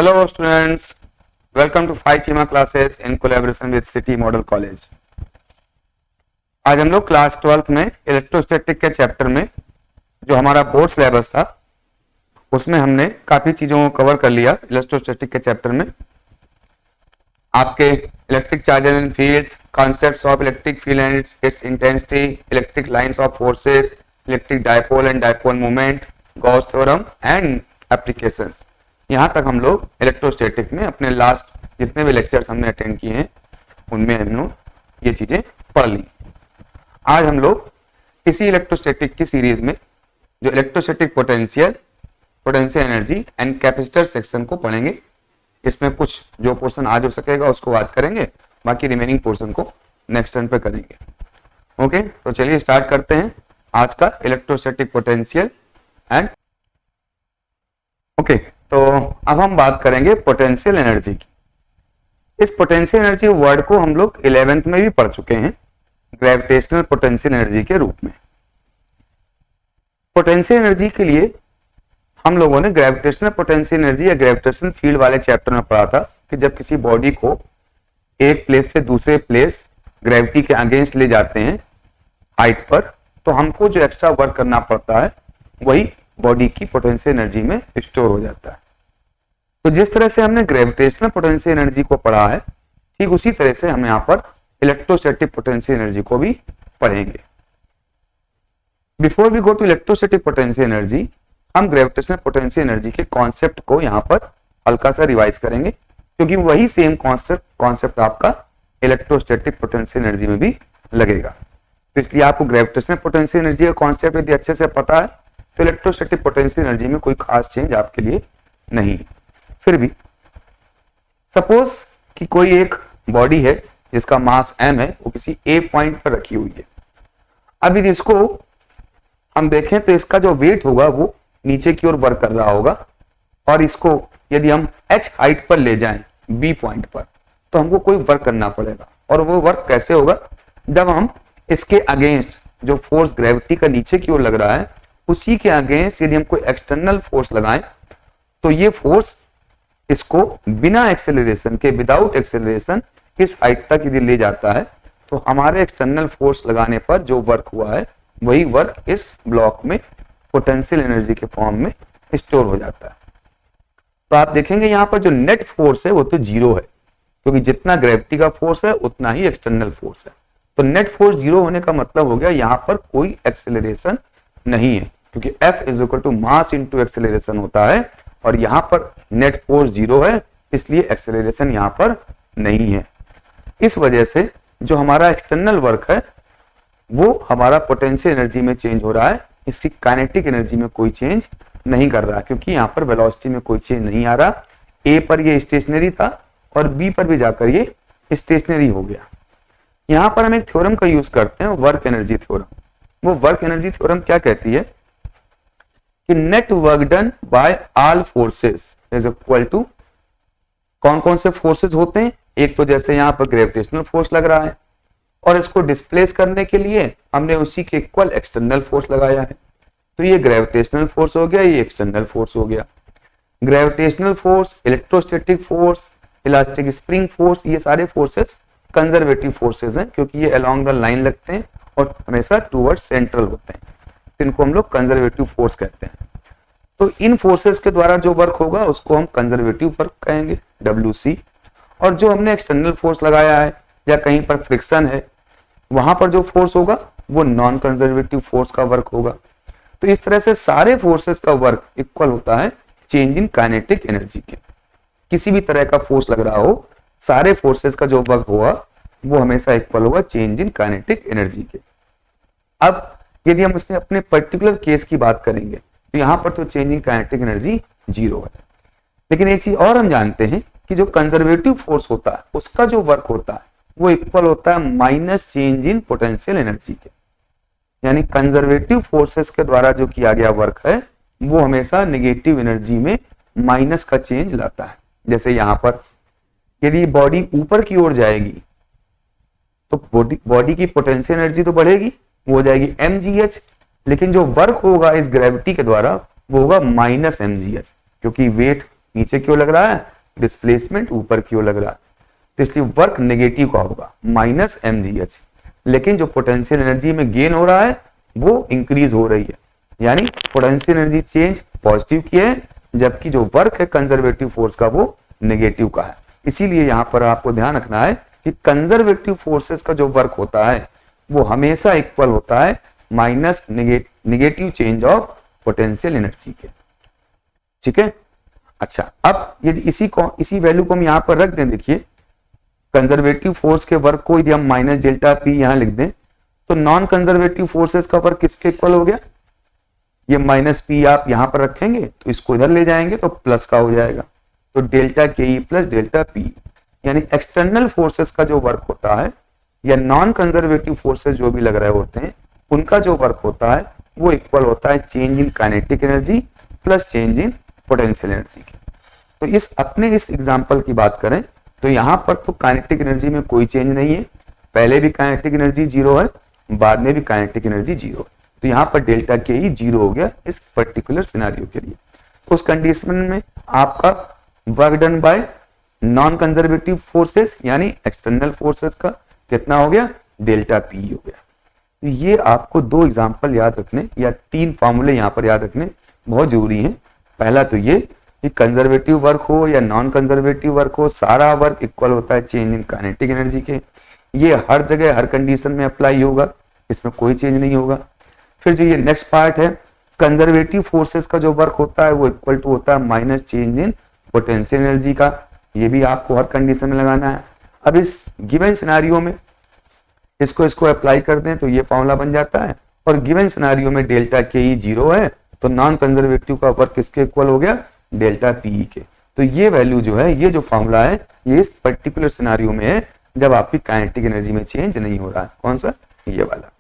Hello students, welcome to 5 CIMA classes in collaboration with City Model College। आज हम लोग class 12th में electrostatic के चैप्टर में जो हमारा बोर्ड सिलेबस था उसमें हमने काफी चीजों को कवर कर लिया। इलेक्ट्रोस्टैटिक के चैप्टर में आपके electric charges and fields, concepts of electric field and it's intensity, electric lines of forces, electric dipole and dipole movement, Gauss theorem and applications. यहाँ तक हम लोग इलेक्ट्रोस्टैटिक में अपने लास्ट जितने भी लेक्चर्स हमने अटेंड किए हैं उनमें हम लोग ये चीजें पढ़ ली। आज हम लोग इसी इलेक्ट्रोस्टैटिक की सीरीज में जो electrostatic potential energy and capacitor section को पढ़ेंगे। इसमें कुछ जो पोर्शन आज हो सकेगा उसको आज करेंगे, बाकी रिमेनिंग पोर्शन को नेक्स्ट टर्न पे करेंगे। ओके, तो चलिए स्टार्ट करते हैं आज का इलेक्ट्रोस्टैटिक पोटेंशियल एंड ओके। तो अब हम बात करेंगे पोटेंशियल एनर्जी की। इस पोटेंशियल एनर्जी वर्ड को हम लोग 11th में भी पढ़ चुके हैं ग्रेविटेशनल पोटेंशियल एनर्जी के रूप में। पोटेंशियल एनर्जी के लिए हम लोगों ने ग्रेविटेशनल पोटेंशियल एनर्जी या ग्रेविटेशन फील्ड वाले चैप्टर में पढ़ा था कि जब किसी बॉडी को एक प्लेस से दूसरे प्लेस ग्रेविटी के अगेंस्ट ले जाते हैं हाइट पर, तो हमको जो एक्स्ट्रा वर्क करना पड़ता है वही बॉडी की पोटेंशियल एनर्जी में स्टोर हो जाता है। तो जिस तरह से हमने ग्रेविटेशनल पोटेंशियल एनर्जी को पढ़ा है, ठीक उसी तरह से हम यहाँ पर इलेक्ट्रोस्टैटिक पोटेंशियल एनर्जी को भी पढ़ेंगे। Before we go to electrostatic potential energy, हम ग्रेविटेशनल पोटेंशियल एनर्जी के कॉन्सेप्ट को यहाँ पर हल्का सा रिवाइज करेंगे, क्योंकि वही सेम कॉन्सेप्ट आपका इलेक्ट्रोस्टैटिक पोटेंशियल एनर्जी में भी लगेगा। तो इसलिए आपको ग्रेविटेशनल पोटेंशियल एनर्जी का कॉन्सेप्ट यदि अच्छे से पता है तो इलेक्ट्रोस्टैटिक पोटेंशियल एनर्जी में कोई खास चेंज आपके लिए नहीं है। फिर भी सपोज कि कोई एक बॉडी है जिसका मास m है, वो किसी a पॉइंट पर रखी हुई है। अब यदि इसको हम देखें तो इसका जो वेट होगा वो नीचे की ओर वर्क कर रहा होगा, और इसको यदि हम h हाइट पर ले जाएं b पॉइंट पर, तो हमको कोई वर्क करना पड़ेगा। और वो वर्क कैसे होगा? जब हम इसके अगेंस्ट जो फोर्स ग्रेविटी का नीचे की ओर लग रहा है उसी के अगेंस्ट यदि हम कोई एक्सटर्नल फोर्स लगाएं तो ये फोर्स इसको बिना एक्सेलरेशन के, विदाउट एक्सेलरेशन इस हाइट तक यदि ले जाता है, तो हमारे एक्सटर्नल फोर्स लगाने पर जो वर्क हुआ है वही वर्क इस ब्लॉक में पोटेंशियल एनर्जी के फॉर्म में स्टोर हो जाता है। तो आप देखेंगे यहाँ पर जो नेट फोर्स है वो तो जीरो है, क्योंकि जितना ग्रेविटी का फोर्स है उतना ही एक्सटर्नल फोर्स है। तो नेट फोर्स जीरो होने का मतलब हो गया यहाँ पर कोई एक्सेलरेशन नहीं है, क्योंकि F is equal to mass into acceleration होता है, और यहाँ पर नेट फोर्स जीरो है, इसलिए एक्सेलरेशन यहाँ पर नहीं है। इस वजह से जो हमारा एक्सटर्नल वर्क है वो हमारा पोटेंशियल एनर्जी में चेंज हो रहा है, इसकी काइनेटिक एनर्जी में कोई चेंज नहीं कर रहा, क्योंकि यहाँ पर वेलोसिटी में कोई चेंज नहीं आ रहा। ए पर ये स्टेशनरी था और बी पर भी जाकर ये स्टेशनरी हो गया। यहाँ पर हम एक थ्योरम का यूज करते हैं, वर्क एनर्जी थ्योरम। वो वर्क एनर्जी थ्योरम क्या कहती है कि net work done by all forces is equal to, कौन कौन से फोर्सेस होते हैं? एक तो जैसे यहाँ पर ग्रेविटेशनल फोर्स लग रहा है और इसको डिस्प्लेस करने के लिए हमने उसी के इक्वल एक्सटर्नल फोर्स लगाया है, तो ये ग्रेविटेशनल फोर्स हो गया, ये एक्सटर्नल फोर्स हो गया। Gravitational force, electrostatic force, elastic spring force, ये सारे फोर्सेस कंजर्वेटिव फोर्सेस हैं, क्योंकि ये अलोंग द लाइन लगते हैं और हमेशा टूवर्ड्स सेंट्रल होते हैं, तो इनको हम लोग कंजर्वेटिव फोर्स कहते हैं। तो इन फोर्सेस के द्वारा जो वर्क होगा उसको हम कंजर्वेटिव वर्क कहेंगे, WC। और जो हमने एक्सटर्नल फोर्स लगाया है या कहीं पर फ्रिक्शन है, वहां पर जो फोर्स होगा वो नॉन कंजर्वेटिव फोर्स का वर्क होगा। तो इस तरह से सारे फोर्सेस का वर्क इक्वल होता है चेंज इन काइनेटिक एनर्जी के। किसी भी तरह का फोर्स लग रहा हो, सारे फोर्सेस का जो वर्क होगा वो हमेशा इक्वल होगा चेंज इन काइनेटिक एनर्जी के। अब यदि हम इसमें अपने पर्टिकुलर केस की बात करेंगे तो यहाँ पर तो change in kinetic energy zero है, लेकिन एक चीज और हम जानते हैं कि जो कंजर्वेटिव फोर्स होता है उसका जो वर्क होता है वो इक्वल होता है minus change in potential energy के। यानी कंजर्वेटिव फोर्सेस के द्वारा जो किया गया वर्क है वो हमेशा नेगेटिव एनर्जी में माइनस का चेंज लाता है। जैसे यहाँ पर यदि बॉडी ऊपर की ओर जाएगी तो बॉडी की पोटेंशियल एनर्जी तो बढ़ेगी, वो हो जाएगी mgh, लेकिन जो वर्क होगा इस ग्रेविटी के द्वारा वो होगा माइनस mgh, क्योंकि वेट नीचे क्यों लग रहा है, डिस्प्लेसमेंट ऊपर क्यों लग रहा है, तो इसलिए वर्क नेगेटिव का होगा माइनस mgh। लेकिन जो पोटेंशियल एनर्जी में गेन हो रहा है वो इंक्रीज हो रही है, यानी पोटेंशियल एनर्जी चेंज पॉजिटिव की है, जबकि जो वर्क है कंजर्वेटिव फोर्स का वो नेगेटिव का है। इसीलिए यहां पर आपको ध्यान रखना है कि कंजर्वेटिव फोर्सेस का जो वर्क होता है वो हमेशा इक्वल होता है minus negative change of potential energy के। ठीक है, अच्छा अब यदि इसी वैल्यू को हम यहां पर रख दें, देखिए कंजर्वेटिव फोर्स के वर्क को यदि हम माइनस डेल्टा पी यहां लिख दें तो नॉन कंजर्वेटिव फोर्सेस का वर्क किसके इक्वल हो गया, ये माइनस पी आप यहां पर रखेंगे तो इसको इधर ले जाएंगे तो प्लस का हो जाएगा, तो डेल्टा के ई प्लस डेल्टा पी, यानी एक्सटर्नल फोर्सेस का जो वर्क होता है या नॉन कंजर्वेटिव फोर्सेस जो भी लग रहे होते हैं उनका जो वर्क होता है वो इक्वल होता है change in kinetic energy plus change in potential energy के। तो इस एग्जांपल की बात करें तो यहां पर तो काइनेटिक एनर्जी में कोई चेंज नहीं है, पहले भी काइनेटिक एनर्जी जीरो है, बाद में भी काइनेटिक एनर्जी जीरो है, तो यहां पर डेल्टा के ही जीरो हो गया इस पर्टिकुलर सिनेरियो के लिए। उस कंडीशन में आपका work done bye non conservative forces यानी एक्सटर्नल फोर्सेस का कितना हो गया, डेल्टा पी हो गया। तो ये आपको दो एग्जांपल याद रखने या तीन फॉर्मूले यहां पर याद रखने बहुत जरूरी है। पहला तो ये कि कंजर्वेटिव वर्क हो या नॉन कंजर्वेटिव वर्क हो, सारा वर्क इक्वल होता है चेंज इन काइनेटिक एनर्जी के, ये हर जगह हर कंडीशन में अप्लाई होगा, इसमें कोई चेंज नहीं होगा। फिर जो ये नेक्स्ट पार्ट है, कंजर्वेटिव फोर्सेस का जो वर्क होता है वो इक्वल टू होता है minus change in potential energy का, ये भी आपको हर कंडीशन में लगाना है। अब इस गिवन सिनेरियो में इसको अप्लाई कर दें तो ये फॉर्मूला बन जाता है, और गिवन सिनेरियो में डेल्टा के ई जीरो है तो नॉन कंजर्वेटिव का वर्क किसके इक्वल हो गया, डेल्टा पी के। तो ये वैल्यू जो है, ये जो फॉर्मूला है, ये इस पर्टिकुलर सिनेरियो में है जब आपकी काइनेटिक एनर्जी में चेंज नहीं हो रहा है। कौन सा, ये वाला,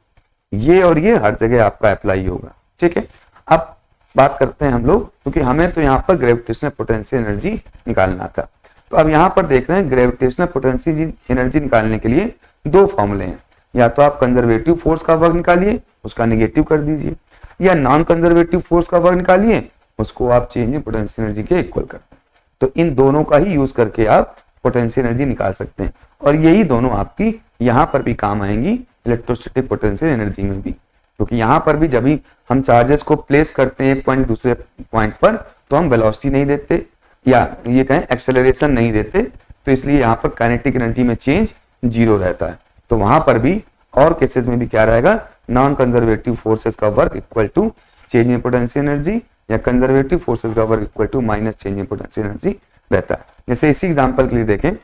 ये और ये हर जगह आपका अप्लाई होगा। ठीक है, अब बात करते हैं हम लोग, क्योंकि हमें तो यहाँ पर ग्रेविटेशनल पोटेंशियल एनर्जी निकालना था। तो अब यहाँ पर देख रहे हैं ग्रेविटेशनल पोटेंशियल एनर्जी निकालने के लिए दो फॉर्मूले हैं, या तो आप कंजर्वेटिव फोर्स का वर्क निकालिए उसका निगेटिव कर दीजिए, या नॉन कंजर्वेटिव फोर्स का वर्क निकालिए उसको आप चेंज इन पोटेंशियल एनर्जी के इक्वल करते हैं। तो इन दोनों का ही यूज करके आप पोटेंशियल एनर्जी निकाल सकते हैं, और यही दोनों आपकी यहाँ पर भी काम आएंगी इलेक्ट्रोस्टैटिक पोटेंशियल एनर्जी में भी, क्योंकि यहाँ पर भी जब भी हम चार्जेस को प्लेस करते हैं एक पॉइंट दूसरे पॉइंट पर तो हम वेलोसिटी नहीं देते या ये कहें एक्सेलरेशन नहीं देते, तो इसलिए यहाँ पर काइनेटिक एनर्जी में चेंज जीरो रहता है। तो वहां पर भी और केसेस में भी क्या रहेगा, नॉन कंजर्वेटिव फोर्सेस का work equal to change in potential energy या कंजर्वेटिव फोर्सेस का work equal to minus change in potential energy रहता है। जैसे इसी एग्जांपल के लिए देखें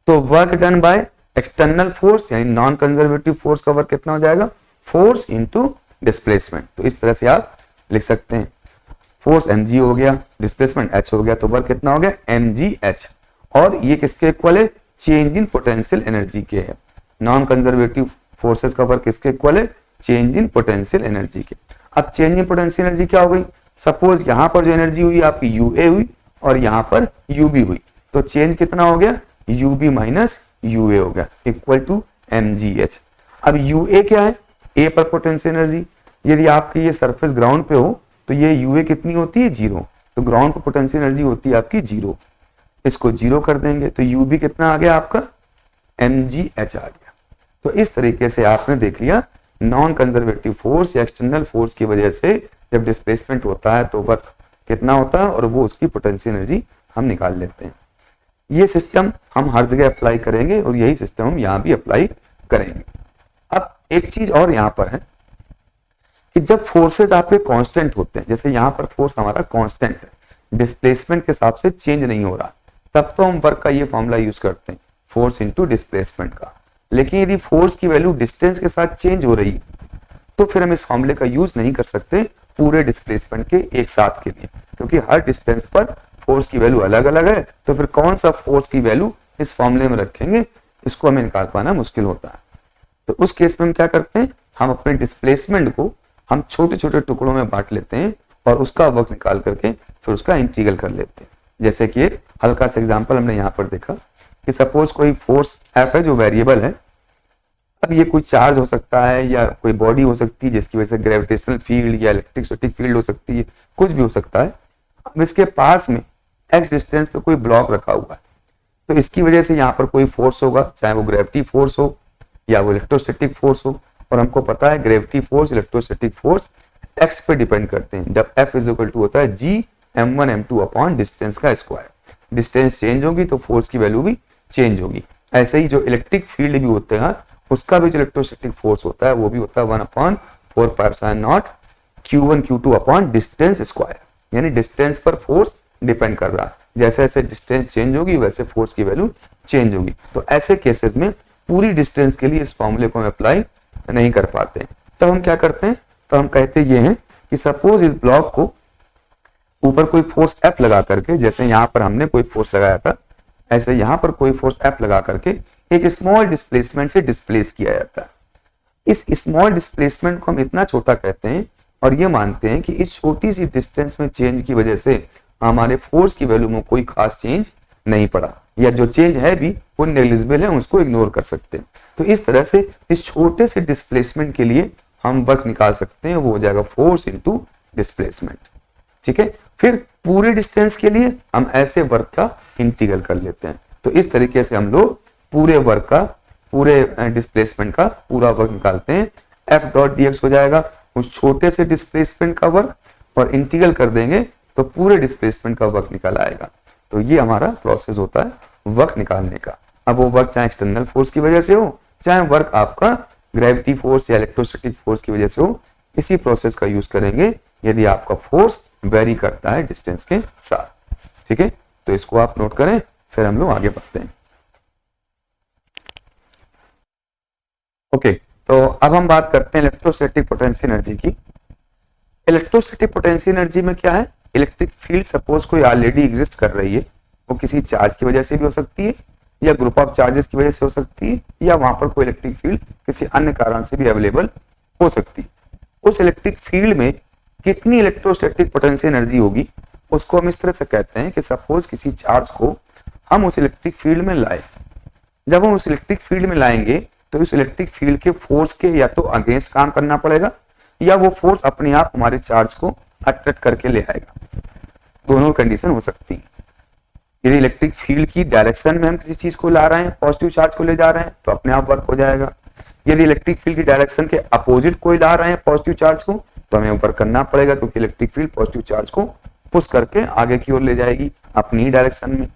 तो work done by external force यानी नॉन कंजर्वेटिव फोर्स का वर्क कितना हो जाएगा, फोर्स इनटू डिस्प्लेसमेंट। तो इस तरह से आप लिख सकते हैं, फोर्स mg हो गया, डिस्प्लेसमेंट h हो गया, तो वर्क कितना हो गया mgh, और ये किसके इक्वल है, चेंज इन पोटेंशियल एनर्जी के है। नॉन कंजर्वेटिव फोर्सेस का वर्क किसके इक्वल है, चेंज इन पोटेंशियल एनर्जी के। अब चेंज इन पोटेंशियल एनर्जी क्या हो गई, सपोज यहां पर जो एनर्जी हुई आपकी UA हुई और यहां पर UB हुई, तो चेंज कितना हो गया, UB माइनस UA हो गया इक्वल टू mgh। अब UA क्या है, A पर पोटेंशियल एनर्जी, यदि आपकी ये सरफेस ग्राउंड पे हो तो ये UA कितनी होती है, जीरो, तो ग्राउंड पर पोटेंशियल एनर्जी होती है आपकी जीरो, इसको जीरो कर देंगे तो UB कितना आ गया आपका, mgh आ गया। तो इस तरीके से आपने देख लिया नॉन कंजर्वेटिव फोर्स या एक्सटर्नल फोर्स की वजह से जब डिस्प्लेसमेंट होता है तो वर्क कितना होता है और वो उसकी पोटेंशियल एनर्जी हम निकाल लेते हैं। ये सिस्टम हम हर जगह अप्लाई करेंगे और यही सिस्टम हम यहाँ भी अप्लाई करेंगे। अब एक चीज और यहाँ पर है कि जब फोर्सेस आपके कांस्टेंट होते हैं, जैसे यहाँ पर फोर्स हमारा कांस्टेंट है, डिस्प्लेसमेंट के हिसाब से चेंज नहीं हो रहा, तब तो हम वर्क का ये फॉर्मूला यूज करते हैं, फोर्स इनटू डिस्प्लेसमेंट का। लेकिन यदि फोर्स की वैल्यू डिस्टेंस के साथ चेंज हो रही है तो फिर हम इस फॉर्मूले का यूज नहीं कर सकते पूरे डिस्प्लेसमेंट के एक साथ के लिए, क्योंकि हर डिस्टेंस पर फोर्स की वैल्यू अलग अलग है, तो फिर कौन सा फोर्स की वैल्यू इस फॉर्मूले में रखेंगे, इसको हमें निकाल पाना मुश्किल होता है। तो उस केस में हम क्या करते हैं, हम अपने डिस्प्लेसमेंट को हम छोटे छोटे टुकड़ों में बांट लेते हैं और उसका वर्क निकाल करके फिर उसका इंटीग्रल कर लेते हैं। जैसे कि एक हल्का सा एग्जांपल हमने यहाँ पर देखा कि सपोज कोई फोर्स F है जो वेरिएबल है, अब ये कोई चार्ज हो सकता है या कोई बॉडी हो सकती है जिसकी वजह से ग्रेविटेशनल फील्ड या इलेक्ट्रिक फील्ड हो सकती है, कुछ भी हो सकता है। अब इसके पास में x डिस्टेंस पे कोई ब्लॉक रखा हुआ है, तो इसकी वजह से यहाँ पर कोई फोर्स होगा, चाहे वो ग्रेविटी फोर्स हो या वो इलेक्ट्रोस्टैटिक फोर्स हो। और हमको पता है gravity force, electrostatic force x पे डिपेंड करते हैं। जब F इज इक्वल टू होता है g m1 m2 upon distance का स्क्वायर। डिस्टेंस चेंज होगी तो फोर्स की वैल्यू भी चेंज होगी। ऐसे ही जो इलेक्ट्रिक फील्ड भी होते हैं उसका भी जो इलेक्ट्रोस्टैटिक फोर्स होता है वो भी होता है 1/4πε0 q1 q2 upon distance square, यानी डिस्टेंस पर फोर्स डिपेंड कर रहा है। जैसे जैसे डिस्टेंस चेंज होगी वैसे फोर्स की वैल्यू चेंज होगी। तो ऐसे केसेस में पूरी डिस्टेंस के लिए इस फॉर्मूले को हम अप्लाई नहीं कर पाते। तब हम क्या करते हैं, तो हम कहते ये हैं कि सपोज इस ब्लॉक को ऊपर कोई फोर्स F लगा करके, जैसे यहाँ पर हमने कोई फोर्स लगाया था, ऐसे यहाँ पर कोई फोर्स F लगा करके एक स्मॉल डिस्प्लेसमेंट से डिस्प्लेस किया जाता है। इस स्मॉल डिस्प्लेसमेंट को हम इतना छोटा कहते हैं और ये मानते हैं कि इस छोटी सी डिस्टेंस में चेंज की वजह से हमारे फोर्स की वैल्यू में कोई खास चेंज नहीं पड़ा, या जो चेंज है भी वो नेग्लिजिबल है, उसको इग्नोर कर सकते हैं। तो इस तरह से इस छोटे से डिस्प्लेसमेंट के लिए हम वर्क निकाल सकते हैं, वो हो जाएगा फोर्स इनटू डिस्प्लेसमेंट। ठीक है, फिर पूरे डिस्टेंस के लिए हम ऐसे वर्क का इंटीग्रल कर लेते हैं। तो इस तरीके से हम लोग पूरे वर्क का, पूरे डिस्प्लेसमेंट का पूरा वर्क निकालते हैं। F डॉट dx हो जाएगा उस छोटे से डिस्प्लेसमेंट का वर्क, और इंटीग्रल कर देंगे तो पूरे डिस्प्लेसमेंट का वर्क निकल आएगा। तो ये हमारा प्रोसेस होता है वर्क निकालने का। अब वो वर्क चाहे एक्सटर्नल फोर्स की वजह से हो, चाहे वर्क आपका ग्रेविटी फोर्स या इलेक्ट्रोस्टैटिक फोर्स की वजह से हो, इसी प्रोसेस का यूज करेंगे यदि आपका फोर्स वेरी करता है डिस्टेंस के साथ। ठीक है, तो इसको आप नोट करें, फिर हम लोग आगे बढ़ते हैं। ओके, तो अब हम बात करते हैं इलेक्ट्रोस्टैटिक पोटेंशियल एनर्जी की। इलेक्ट्रोस्टैटिक पोटेंशियल एनर्जी में क्या है, इलेक्ट्रिक फील्ड सपोज कोई ऑलरेडी एग्जिस्ट कर रही है, वो किसी चार्ज की वजह से भी हो सकती है या ग्रुप ऑफ चार्जेस की वजह से हो सकती है, या वहां पर कोई इलेक्ट्रिक फील्ड किसी अन्य कारण से भी अवेलेबल हो सकती है। उस इलेक्ट्रिक फील्ड में कितनी इलेक्ट्रोस्टैटिक पोटेंशियल एनर्जी होगी उसको हम इस तरह से कहते हैं कि सपोज किसी चार्ज को हम उस इलेक्ट्रिक फील्ड में लाए। जब हम उस इलेक्ट्रिक फील्ड में लाएंगे तो इस इलेक्ट्रिक फील्ड के फोर्स के या तो अगेंस्ट काम करना पड़ेगा, या वो फोर्स अपने आप हमारे चार्ज को अट्रैक्ट करके ले आएगा। दोनों कंडीशन हो सकती है। यदि इलेक्ट्रिक फील्ड की डायरेक्शन में हम किसी चीज को ला रहे हैं, पॉजिटिव चार्ज को ले जा रहे हैं, तो अपने आप वर्क हो जाएगा। यदि इलेक्ट्रिक फील्ड की डायरेक्शन के अपोजिट कोई ला रहे हैं पॉजिटिव चार्ज को, तो हमें वर्क करना पड़ेगा, क्योंकि इलेक्ट्रिक फील्ड पॉजिटिव चार्ज को पुश करके आगे की ओर ले जाएगी अपनी ही डायरेक्शन में।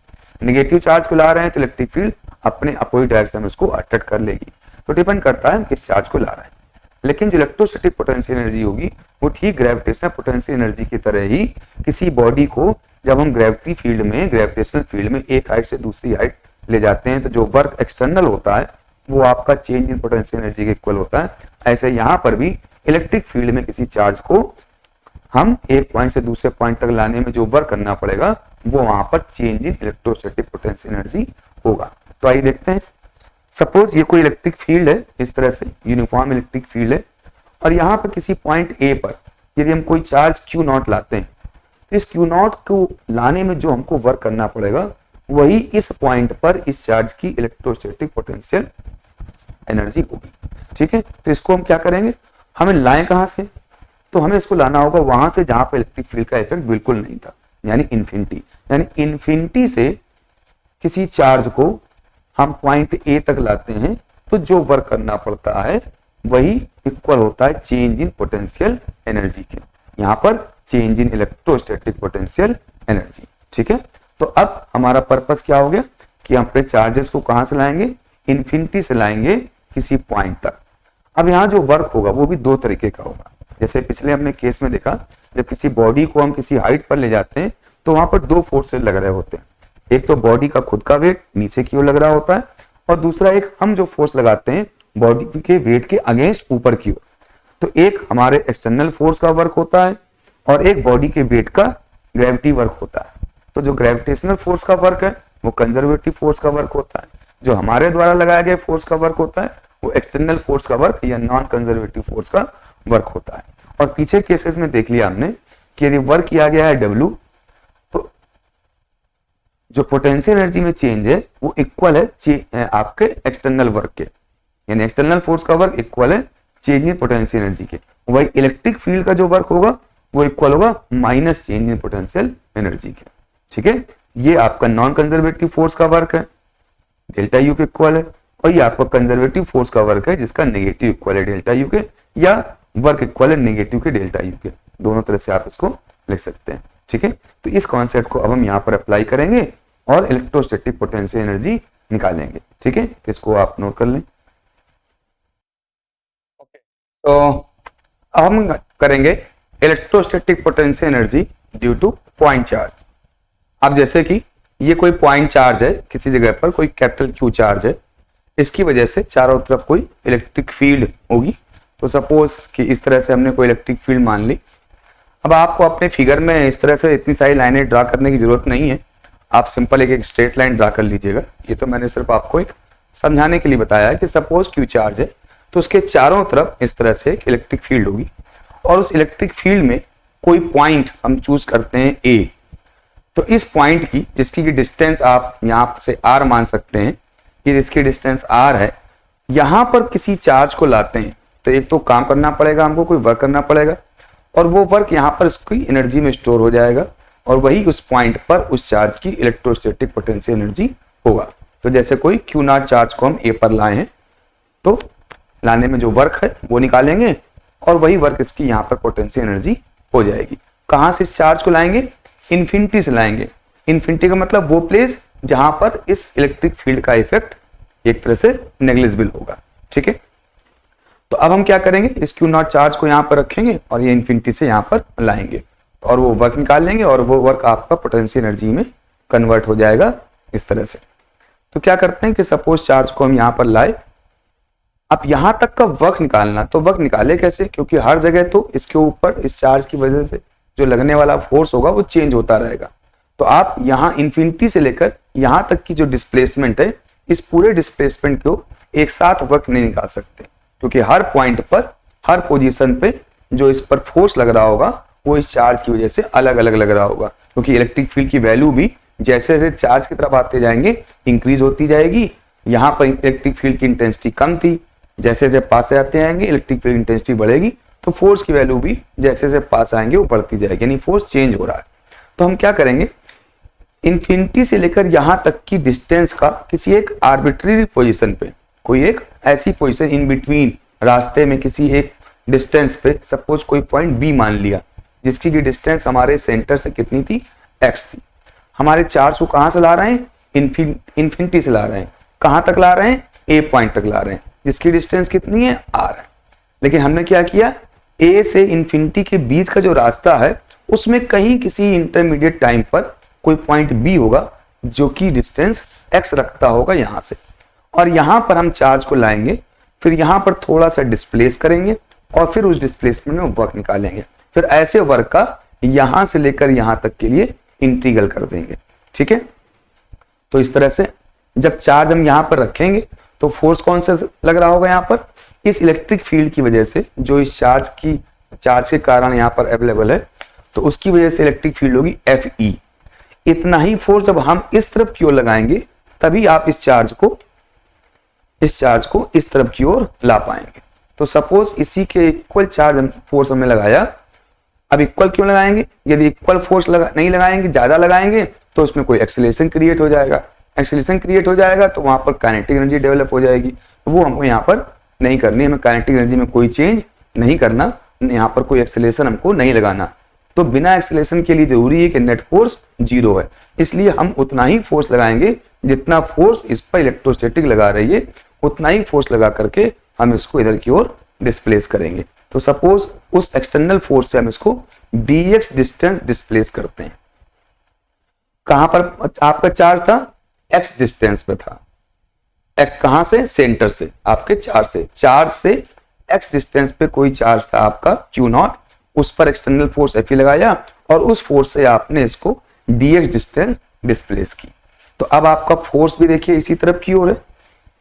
नेगेटिव चार्ज को ला रहे हैं तो इलेक्ट्रिक फील्ड अपने अपोजिट डायरेक्शन में उसको अट्रैक्ट कर लेगी। तो डिपेंड करता है हम किस चार्ज को ला रहे हैं। लेकिन जो इलेक्ट्रोस्टैटिक पोटेंशियल एनर्जी होगी वो ठीक ग्रेविटेशनल पोटेंशियल एनर्जी की तरह ही किसी बॉडी को जब हम ग्रेविटी फील्ड में, ग्रेविटेशनल फील्ड में एक हाइट से दूसरी हाइट ले जाते हैं, तो जो वर्क एक्सटर्नल होता है वो आपका चेंज इन पोटेंशियल एनर्जी के इक्वल होता है। ऐसे यहाँ पर भी इलेक्ट्रिक फील्ड में किसी चार्ज को हम एक पॉइंट से दूसरे पॉइंट तक लाने में जो वर्क करना पड़ेगा वो वहां पर change in electrostatic potential energy होगा। तो आइए देखते हैं। सपोज ये कोई इलेक्ट्रिक फील्ड है, इस तरह से यूनिफॉर्म इलेक्ट्रिक फील्ड है, और यहाँ पर किसी पॉइंट ए पर यदि हम कोई चार्ज Q0 लाते हैं, तो इस Q0 को लाने में जो हमको वर्क करना पड़ेगा वही इस पॉइंट पर इस चार्ज की इलेक्ट्रोस्टैटिक पोटेंशियल एनर्जी होगी। ठीक है, तो इसको हम क्या करेंगे, हमें लाएं कहां से, तो हमें इसको लाना होगा वहां से जहां पर इलेक्ट्रिक फील्ड का इफेक्ट बिल्कुल नहीं था, यानी इन्फिनिटी। यानी इन्फिनिटी से किसी चार्ज को हम पॉइंट ए तक लाते हैं, तो जो वर्क करना पड़ता है वही इक्वल होता है चेंज इन पोटेंशियल एनर्जी के, यहाँ पर change in electrostatic potential energy. ठीक है, तो अब हमारा पर्पस क्या हो गया कि हम अपने चार्जेस को कहां से लाएंगे, इन्फिनिटी से लाएंगे किसी पॉइंट तक। अब यहाँ जो वर्क होगा वो भी दो तरीके का होगा। जैसे पिछले हमने केस में देखा, जब किसी बॉडी को हम किसी हाइट पर ले जाते हैं तो वहां पर दो फोर्सेस लग रहे होते हैं। एक तो बॉडी का खुद का वेट नीचे की ओर लग रहा होता है, और दूसरा एक हम जो फोर्स लगाते हैं बॉडी के वेट के अगेंस्ट ऊपर की ओर। तो एक हमारे एक्सटर्नल फोर्स का वर्क होता है और एक बॉडी के वेट का ग्रेविटी वर्क होता है। तो जो ग्रेविटेशनल फोर्स का वर्क है वो कंजर्वेटिव फोर्स का वर्क होता है, जो हमारे द्वारा लगाए गए फोर्स का वर्क होता है वो एक्सटर्नल फोर्स का वर्क या नॉन कंजर्वेटिव फोर्स का वर्क होता है। और पीछे केसेस में देख लिया हमने कि यदि वर्क किया गया है W, तो जो पोटेंशियल एनर्जी में चेंज है वो इक्वल है आपके एक्सटर्नल वर्क के, यानी एक्सटर्नल फोर्स का वर्क इक्वल है चेंज इन पोटेंशियल एनर्जी के। वही इलेक्ट्रिक फील्ड का जो वर्क होगा वो इक्वल होगा minus change in potential energy के। ठीक है, ये आपका नॉन कंजर्वेटिव फोर्स का वर्क है, डेल्टा यू के इक्वल है, और ये आपका कंजर्वेटिव फोर्स का वर्क है जिसका नेगेटिव इक्वल है डेल्टा यू के, या वर्क इक्वल है नेगेटिव के डेल्टा यू के, दोनों तरह से आप इसको लिख सकते हैं। ठीक है, तो इस कॉन्सेप्ट को अब हम यहाँ पर अप्लाई करेंगे और इलेक्ट्रोस्टैटिक पोटेंशियल एनर्जी निकालेंगे। ठीक है, तो इसको आप नोट कर लें। तो अब हम करेंगे electrostatic potential energy due two point charge. अब जैसे कि ये कोई पॉइंट चार्ज है, किसी जगह पर कोई कैपिटल क्यू चार्ज है, इसकी वजह से चारों तरफ कोई इलेक्ट्रिक फील्ड होगी। तो सपोज कि इस तरह से हमने कोई इलेक्ट्रिक फील्ड मान ली। अब आपको अपने फिगर में इस तरह से इतनी सारी लाइनें ड्रा करने की जरूरत नहीं है, आप सिंपल एक स्ट्रेट लाइन ड्रा कर लीजिएगा। ये तो मैंने सिर्फ आपको एक समझाने के लिए बताया है कि सपोज क्यू चार्ज है तो उसके चारों तरफ इस तरह से एक इलेक्ट्रिक फील्ड होगी, और उस इलेक्ट्रिक फील्ड में कोई पॉइंट हम चूज करते हैं ए। तो इस पॉइंट की, जिसकी डिस्टेंस आप यहाँ से आर मान सकते हैं, ये जिसकी डिस्टेंस आर है, यहां पर किसी चार्ज को लाते हैं तो एक तो काम करना पड़ेगा, हमको कोई वर्क करना पड़ेगा, और वो वर्क यहाँ पर इसकी एनर्जी में स्टोर हो जाएगा, और वही उस पॉइंट पर उस चार्ज की इलेक्ट्रोस्टैटिक पोटेंशियल एनर्जी होगा। तो जैसे कोई क्यू नॉट चार्ज को हम ए पर लाए हैं, तो लाने में जो वर्क है वो निकालेंगे, और वही वर्क इसकी यहाँ पर पोटेंशियल एनर्जी हो जाएगी। कहां से इस चार्ज को लाएंगे? इन्फिनिटी से लाएंगे। इन्फिनिटी का मतलब वो प्लेस जहां पर इस इलेक्ट्रिक फील्ड का इफेक्ट एक तरह से नेग्लिजिबल होगा। ठीक है, तो अब हम क्या करेंगे, इस क्यू नॉट चार्ज को यहाँ पर रखेंगे और ये इन्फिनिटी से यहाँ पर लाएंगे, और वो वर्क निकाल लेंगे, और वो वर्क आपका पोटेंशियल एनर्जी में कन्वर्ट हो जाएगा इस तरह से। तो क्या करते हैं कि सपोज चार्ज को हम यहाँ पर लाए, अब यहां तक का वर्क निकालना, तो वर्क निकाले कैसे? क्योंकि हर जगह तो इसके ऊपर इस चार्ज की वजह से जो लगने वाला फोर्स होगा वो चेंज होता रहेगा। तो आप यहां इन्फिनिटी से लेकर यहां तक की जो डिस्प्लेसमेंट है, इस पूरे डिस्प्लेसमेंट को एक साथ वर्क नहीं निकाल सकते, क्योंकि हर पॉइंट पर, हर पोजीशन पे जो इस पर फोर्स लग रहा होगा वो इस चार्ज की वजह से अलग अलग लग रहा होगा, क्योंकि इलेक्ट्रिक फील्ड की वैल्यू भी जैसे जैसे चार्ज की तरफ आते जाएंगे इंक्रीज होती जाएगी। यहाँ पर इलेक्ट्रिक फील्ड की इंटेंसिटी कम थी, जैसे जैसे पास आते आएंगे इलेक्ट्रिक फील्ड इंटेंसिटी बढ़ेगी, तो फोर्स की वैल्यू भी जैसे जैसे पास आएंगे वो बढ़ती जाएगी, यानी फोर्स चेंज हो रहा है। तो हम क्या करेंगे, इन्फिनिटी से लेकर यहां तक की डिस्टेंस का किसी एक आर्बिट्ररी पोजीशन पे, कोई एक ऐसी पोजीशन इन बिटवीन, रास्ते में किसी एक डिस्टेंस पे, सपोज कोई पॉइंट बी मान लिया, जिसकी की डिस्टेंस हमारे सेंटर से कितनी थी? एक्स थी। हमारे चार्ज को कहां से ला रहे हैं? इन्फिनिटी से ला रहे हैं। कहां तक ला रहे हैं? ए पॉइंट तक ला रहे हैं, जिसकी डिस्टेंस कितनी है? आर है। लेकिन हमने क्या किया, ए से इन्फिनिटी के बीच का जो रास्ता है उसमें कहीं किसी इंटरमीडिएट टाइम पर कोई पॉइंट बी होगा जो कि डिस्टेंस एक्स रखता होगा यहां से, और यहां पर हम चार्ज को लाएंगे, फिर यहां पर थोड़ा सा डिस्प्लेस करेंगे, और फिर उस डिस्प्लेसमेंट में वर्क निकालेंगे। फिर ऐसे वर्क का यहां से लेकर यहां तक के लिए इंटीग्रल कर देंगे। ठीक है, तो इस तरह से जब चार्ज हम यहां पर रखेंगे तो फोर्स कौन सा लग रहा होगा? यहाँ पर इस इलेक्ट्रिक फील्ड की वजह से, जो इस चार्ज के कारण यहाँ पर अवेलेबल है, तो उसकी वजह से इलेक्ट्रिक फील्ड होगी Fe। इतना ही फोर्स जब हम इस तरफ की ओर लगाएंगे तभी आप इस चार्ज को इस तरफ की ओर ला पाएंगे। तो सपोज इसी के इक्वल चार्ज फोर्स हमने लगाया, अब इक्वल क्यों लगाएंगे? यदि इक्वल फोर्स नहीं लगाएंगे, ज्यादा लगाएंगे, तो उसमें कोई एक्सीलरेशन क्रिएट हो जाएगा। एक्सीलरेशन क्रिएट हो जाएगा तो वहां पर काइनेटिक एनर्जी डेवलप हो जाएगी, वो हमको यहाँ पर नहीं करनी। हमें काइनेटिक एनर्जी में कोई चेंज नहीं करना, यहाँ पर कोई एक्सीलरेशन हमको नहीं लगाना। तो बिना एक्सीलरेशन के लिए जरूरी है कि नेट फोर्स 0 है, इसलिए हम उतना ही फोर्स लगाएंगे जितना फोर्स इस पर इलेक्ट्रोस्टैटिक लगा रही है, उतना ही फोर्स लगा करके हम इसको इधर की ओर डिस्प्लेस करेंगे। तो सपोज उस एक्सटर्नल फोर्स से हम इसको dx डिस्टेंस डिस्प्लेस करते हैं। कहां पर आपका चार्ज था? x डिस्टेंस पे था। कहां से? सेंटर से, आपके चार्ज से x डिस्टेंस पे कोई चार्ज था आपका Q0, उस पर एक्सटर्नल फोर्स Fe लगाया, और उस फोर्स से आपने इसको dx डिस्टेंस डिस्प्लेस की। तो अब आपका फोर्स भी देखिए इसी तरफ की ओर है,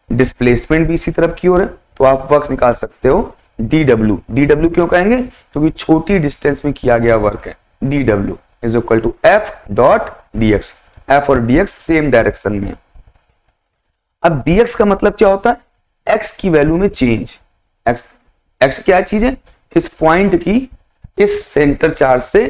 डिस्प्लेसमेंट भी इसी तरफ की ओर है, तो आप वर्क निकाल सकते हो dw क्यों कहेंगे? क्योंकि छोटी डिस्टेंस में किया गया वर्क है। dw is equal to f dot dx, f और dx सेम डायरेक्शन में। अब dx का मतलब क्या होता है? x की वैल्यू में चेंज। x क्या चीज है? इस पॉइंट की इस सेंटर चार्ज से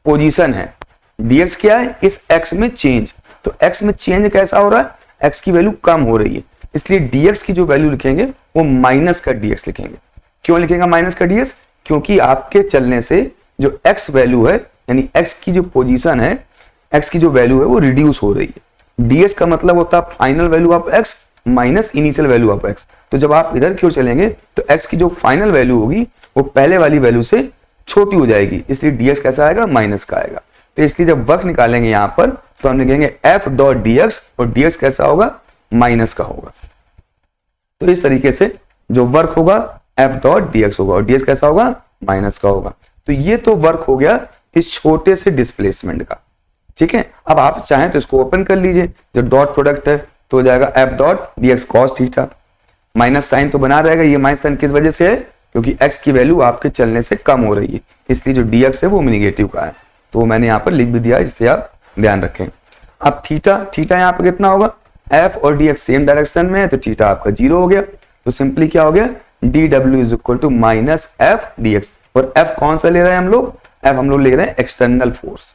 पोजीशन है, dx क्या है, इस x में चेंज। तो x में चेंज कैसा हो रहा है, x की वैल्यू कम हो रही है, इसलिए dx की जो वैल्यू लिखेंगे वो माइनस का dx लिखेंगे। क्यों लिखेगा माइनस का dx, क्योंकि आपके चलने से जो x वैल्यू है, यानी x की जो पोजीशन है, x की जो वैल्यू है वो रिड्यूस हो रही है। ds का मतलब होता है final value of x minus initial value of x। तो जब आप इधर की ओर चलेंगे तो x की जो फाइनल वैल्यू होगी वो पहले वाली वैल्यू से छोटी हो जाएगी, इसलिए ds कैसा आएगा, माइनस का आएगा। तो इसलिए जब वर्क निकालेंगे यहां पर तो हम लिखेंगे f डॉट dx, और dx कैसा होगा, माइनस का होगा। तो इस तरीके से जो वर्क होगा f डॉट dx होगा, और ds कैसा होगा, माइनस का होगा। तो ये तो वर्क हो गया इस छोटे से डिस्प्लेसमेंट का। ठीक है, अब आप चाहें तो इसको ओपन कर लीजिए, जो डॉट प्रोडक्ट है तो हो जाएगा f dot dx cos theta. Minus sign तो बना रहेगा, ये माइनस साइन किस वजह से है, क्योंकि x की वैल्यू आपके चलने से कम हो रही है, इसलिए जो dx है वो निगेटिव का है। तो मैंने यहाँ पर लिख भी दिया, इससे आप ध्यान रखें। अब थीटा यहाँ पर कितना होगा, f और dx सेम डायरेक्शन में है तो थीटा आपका 0 हो गया। तो सिंपली क्या हो गया, dw is equal to minus f dx। और f कौन सा ले रहे हैं हम लोग, f हम लोग ले रहे हैं एक्सटर्नल फोर्स।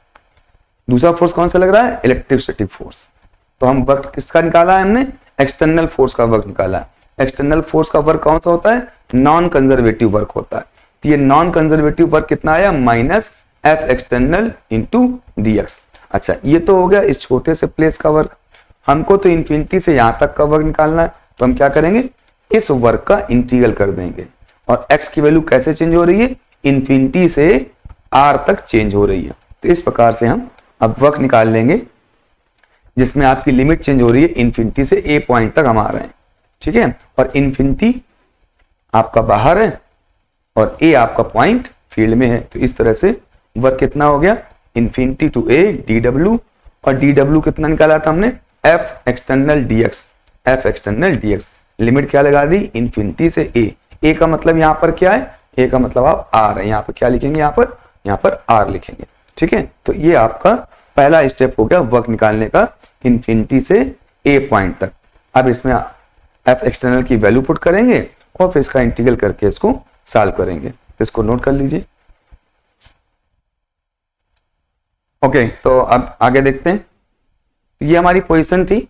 दूसरा फोर्स कौन सा लग रहा है, इलेक्ट्रोस्टैटिक फोर्स। तो हम वर्क किसका निकाला है हमने, एक्सटर्नल फोर्स का वर्क निकाला है। एक्सटर्नल फोर्स का वर्क कौन सा होता है, नॉन कंजर्वेटिव वर्क होता है। तो ये नॉन कंजर्वेटिव वर्क कितना आया, minus F external into dx। अच्छा, ये तो हो गया इस छोटे से प्लेस का वर्क। हमको तो इंफिनिटी से यहां तक का वर्क निकालना है, तो हम क्या करेंगे, इस वर्क का इंटीग्रल कर देंगे। और x की वैल्यू कैसे चेंज हो रही है, इंफिनिटी से r तक चेंज हो रही है। तो इस प्रकार से हम अब वर्क निकाल लेंगे जिसमें आपकी लिमिट चेंज हो रही है, इंफिनिटी से a पॉइंट तक हम आ रहे हैं। ठीक है, और इंफिनिटी आपका बाहर है और a आपका पॉइंट फील्ड में है। तो इस तरह से वर्क कितना हो गया, इंफिनिटी टू a dw, और dw कितना निकाला था हमने, f external dx, f external dx। Limit क्या लगा दी, इंफिनिटी से a का मतलब यहाँ पर क्या है, a का मतलब आप r है, यहाँ पर क्या लिखेंगे, यहाँ पर r लिखेंगे। ठीक है, तो ये आपका पहला स्टेप हो गया वर्क निकालने का, इंफिनिटी से a पॉइंट तक। अब इसमें f एक्सटर्नल की वैल्यू पुट करेंगे और फिर इसका इंटीग्रल करके इसको सॉल्व करेंगे। तो इसको नोट कर लीजिए। ओके, तो अब आगे देखते हैं। ये हमारी पोजीशन थी,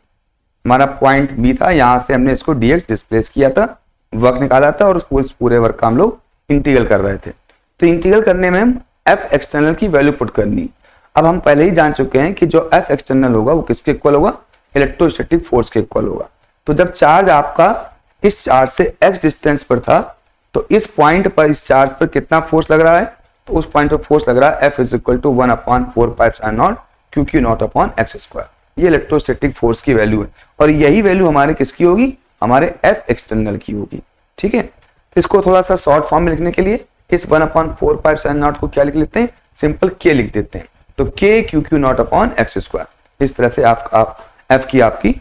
हमारा पॉइंट बी था, यहां से हमने इसको dx डिस्प्लेस किया था, वर्क निकाला था, और उस पूरे वर्क का हम लोग इंटीग्रल कर रहे थे। तो इंटीग्रल करने में हम f एक्सटर्नल की वैल्यू पुट करनी। अब हम पहले ही जान चुके हैं कि जो f एक्सटर्नल होगा वो किसके इक्वल होगा, इलेक्ट्रोस्टैटिक फोर्स के इक्वल होगा। तो जब चार्ज आपका इस चार्ज से x डिस्टेंस पर था, तो इस पॉइंट पर इस चार्ज पर कितना फोर्स लग रहा है, तो उस पॉइंट पर फोर्स लग रहा है F is equal to 1/4πr0 QQ0/x²। ये इलेक्ट्रोस्टैटिक फोर्स की वैल्यू है, और यही वैल्यू हमारे किसकी होगी, हमारे F एक्सटर्नल की होगी। ठीक है, तो इसको थोड़ा सा शॉर्ट फॉर्म में लिखने के लिए इस 1/4πr0 को क्या लिख लेते हैं, सिंपल K लिख देते हैं। तो K QQ0/x²। इस तरह से आप F की आपकी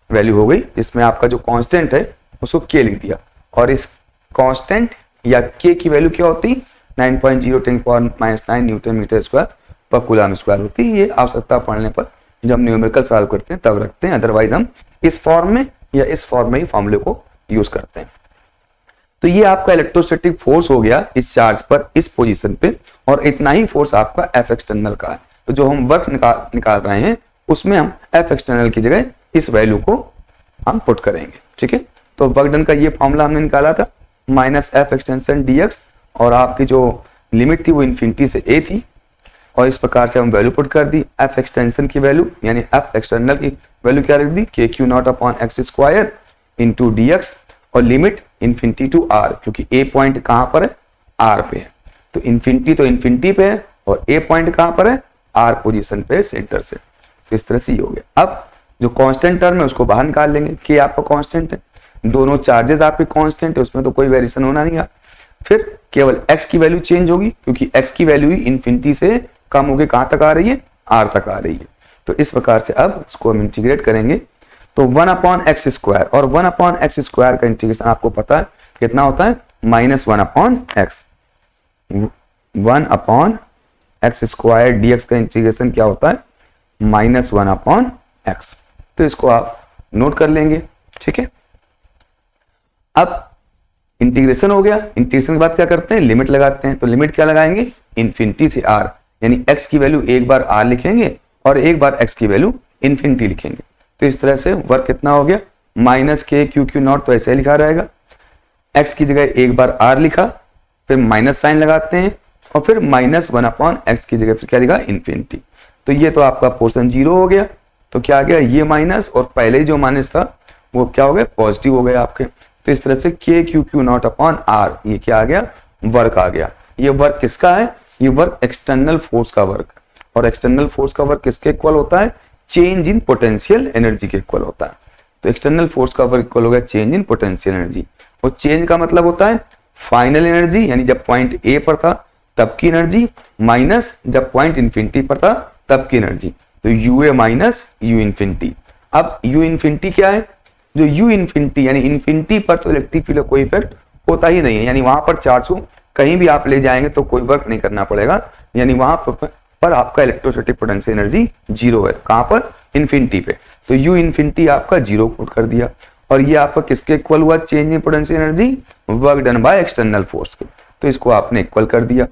वैल्यू हो गई, इसमें आपका जो कांस्टेंट है उसको K लिख दिया, और इस कांस्टेंट या K की वैल्यू क्या होती, 9.0 × 10⁻⁹ न्यूटन मीटर स्क्वायर पर कूलम स्क्वायर होती है। ये आवश्यकता पड़ने पर जब हम न्यूमेरिकल सॉल्व करते हैं तब रखते हैं, अदरवाइज हम इस फॉर्म में या इस फॉर्म में ही फॉर्मूले को यूज करते हैं। तो ये आपका इलेक्ट्रोस्टैटिक फोर्स हो गया इस चार्ज पर, इस पोजीशन पे, और इतना ही फोर्स आपका F एक्सटर्नल का है। तो जो हम वर्क निकाल रहे हैं उसमें हम F एक्सटर्नल की जगह इस वैल्यू को हम पुट करेंगे। ठीक है, तो वर्क डन का ये फॉर्मूला हमने निकाला था, माइनस F एक्सटेंशन dx, और आपकी जो लिमिट थी वो इंफिनिटी से a थी, और इस प्रकार से हम वैल्यू पुट कर दी। F एक्सटेंशन की वैल्यू यानी F एक्सटर्नल की वैल्यू क्या रख दी, KQ0/x² इंटू dx, और लिमिट इंफिनिटी टू r, क्योंकि a पॉइंट कहां पर है, r पे है। तो इंफिनिटी पे है और a पॉइंट कहां पर है, r पोजीशन पे, सेंटर से। तो इस तरह से ये हो गया। अब जो कांस्टेंट टर्म है उसको बाहर निकाल लेंगे, K आपका कांस्टेंट है, दोनों चार्जेस आपके कांस्टेंट है, उसमें तो कोई वेरिएशन होना नहीं है। फिर केवल x की वैल्यू चेंज होगी, क्योंकि x की वैल्यू ही इंफिनिटी से कम होकर कहां तक आ रही है, r तक आ रही है। तो इस प्रकार से अब इसको हम इंटीग्रेट करेंगे, तो 1/x², और 1/x² का इंटीग्रेशन आपको पता है कितना होता है, -1/x। 1/x² dx का इंटीग्रेशन क्या होता है, -1/x। तो इसको आप नोट कर लेंगे। ठीक है, अब इंटीग्रेशन हो गया, इंटीग्रेशन के बाद क्या करते हैं, लिमिट लगाते हैं। तो लिमिट क्या लगाएंगे, इंफिनिटी से r, यानी x की वैल्यू एक बार r लिखेंगे और एक बार x की वैल्यू इन्फिनिटी लिखेंगे। तो इस तरह से वर्क कितना हो गया, माइनस के क्यू क्यू नॉट, तो ऐसे लिखा रहेगा, x की जगह एक बार r लिखा, फिर माइनस साइन लगाते हैं और फिर -1/x की जगह फिर क्या लिखा, इन्फिनिटी। तो ये तो आपका पोर्शन 0 हो गया। तो क्या आ गया, ये माइनस और पहले जो माइनस था वो क्या हो गया, पॉजिटिव हो गया आपके। तो इस तरह से K Q Q naught upon R, ये क्या आ गया, वर्क आ गया। ये वर्क किसका है, ये वर्क एक्सटर्नल फोर्स का वर्क, और एक्सटर्नल फोर्स का वर्क किसके इक्वल होता है, चेंज इन पोटेंशियल एनर्जी के इक्वल होता है। तो एक्सटर्नल फोर्स का वर्क इक्वल हो गया चेंज इन पोटेंशियल एनर्जी, और चेंज का मतलब होता है फाइनल एनर्जी, यानी जब पॉइंट ए पर था तब की एनर्जी, माइनस जब पॉइंट इंफिनिटी पर था तब की एनर्जी। तो U A minus you infinity. अब यू इंफिनिटी क्या है, जो यू इंफिनिटी यानी इंफिनिटी पर तो इलेक्ट्रिक फील्ड कोई इफेक्ट होता ही नहीं है, यानी वहां पर चार्ज को कहीं भी आप ले जाएंगे तो कोई वर्क नहीं करना पड़ेगा, यानी वहां पर आपका इलेक्ट्रोस्टैटिक पोटेंशियल एनर्जी 0 है। कहां पर, इंफिनिटी पे। तो यू इंफिनिटी आपका 0 पुट कर दिया, और ये आपका किसके इक्वल हुआ, change in potential energy, work done by external force के। तो इसको आपने इक्वल कर दिया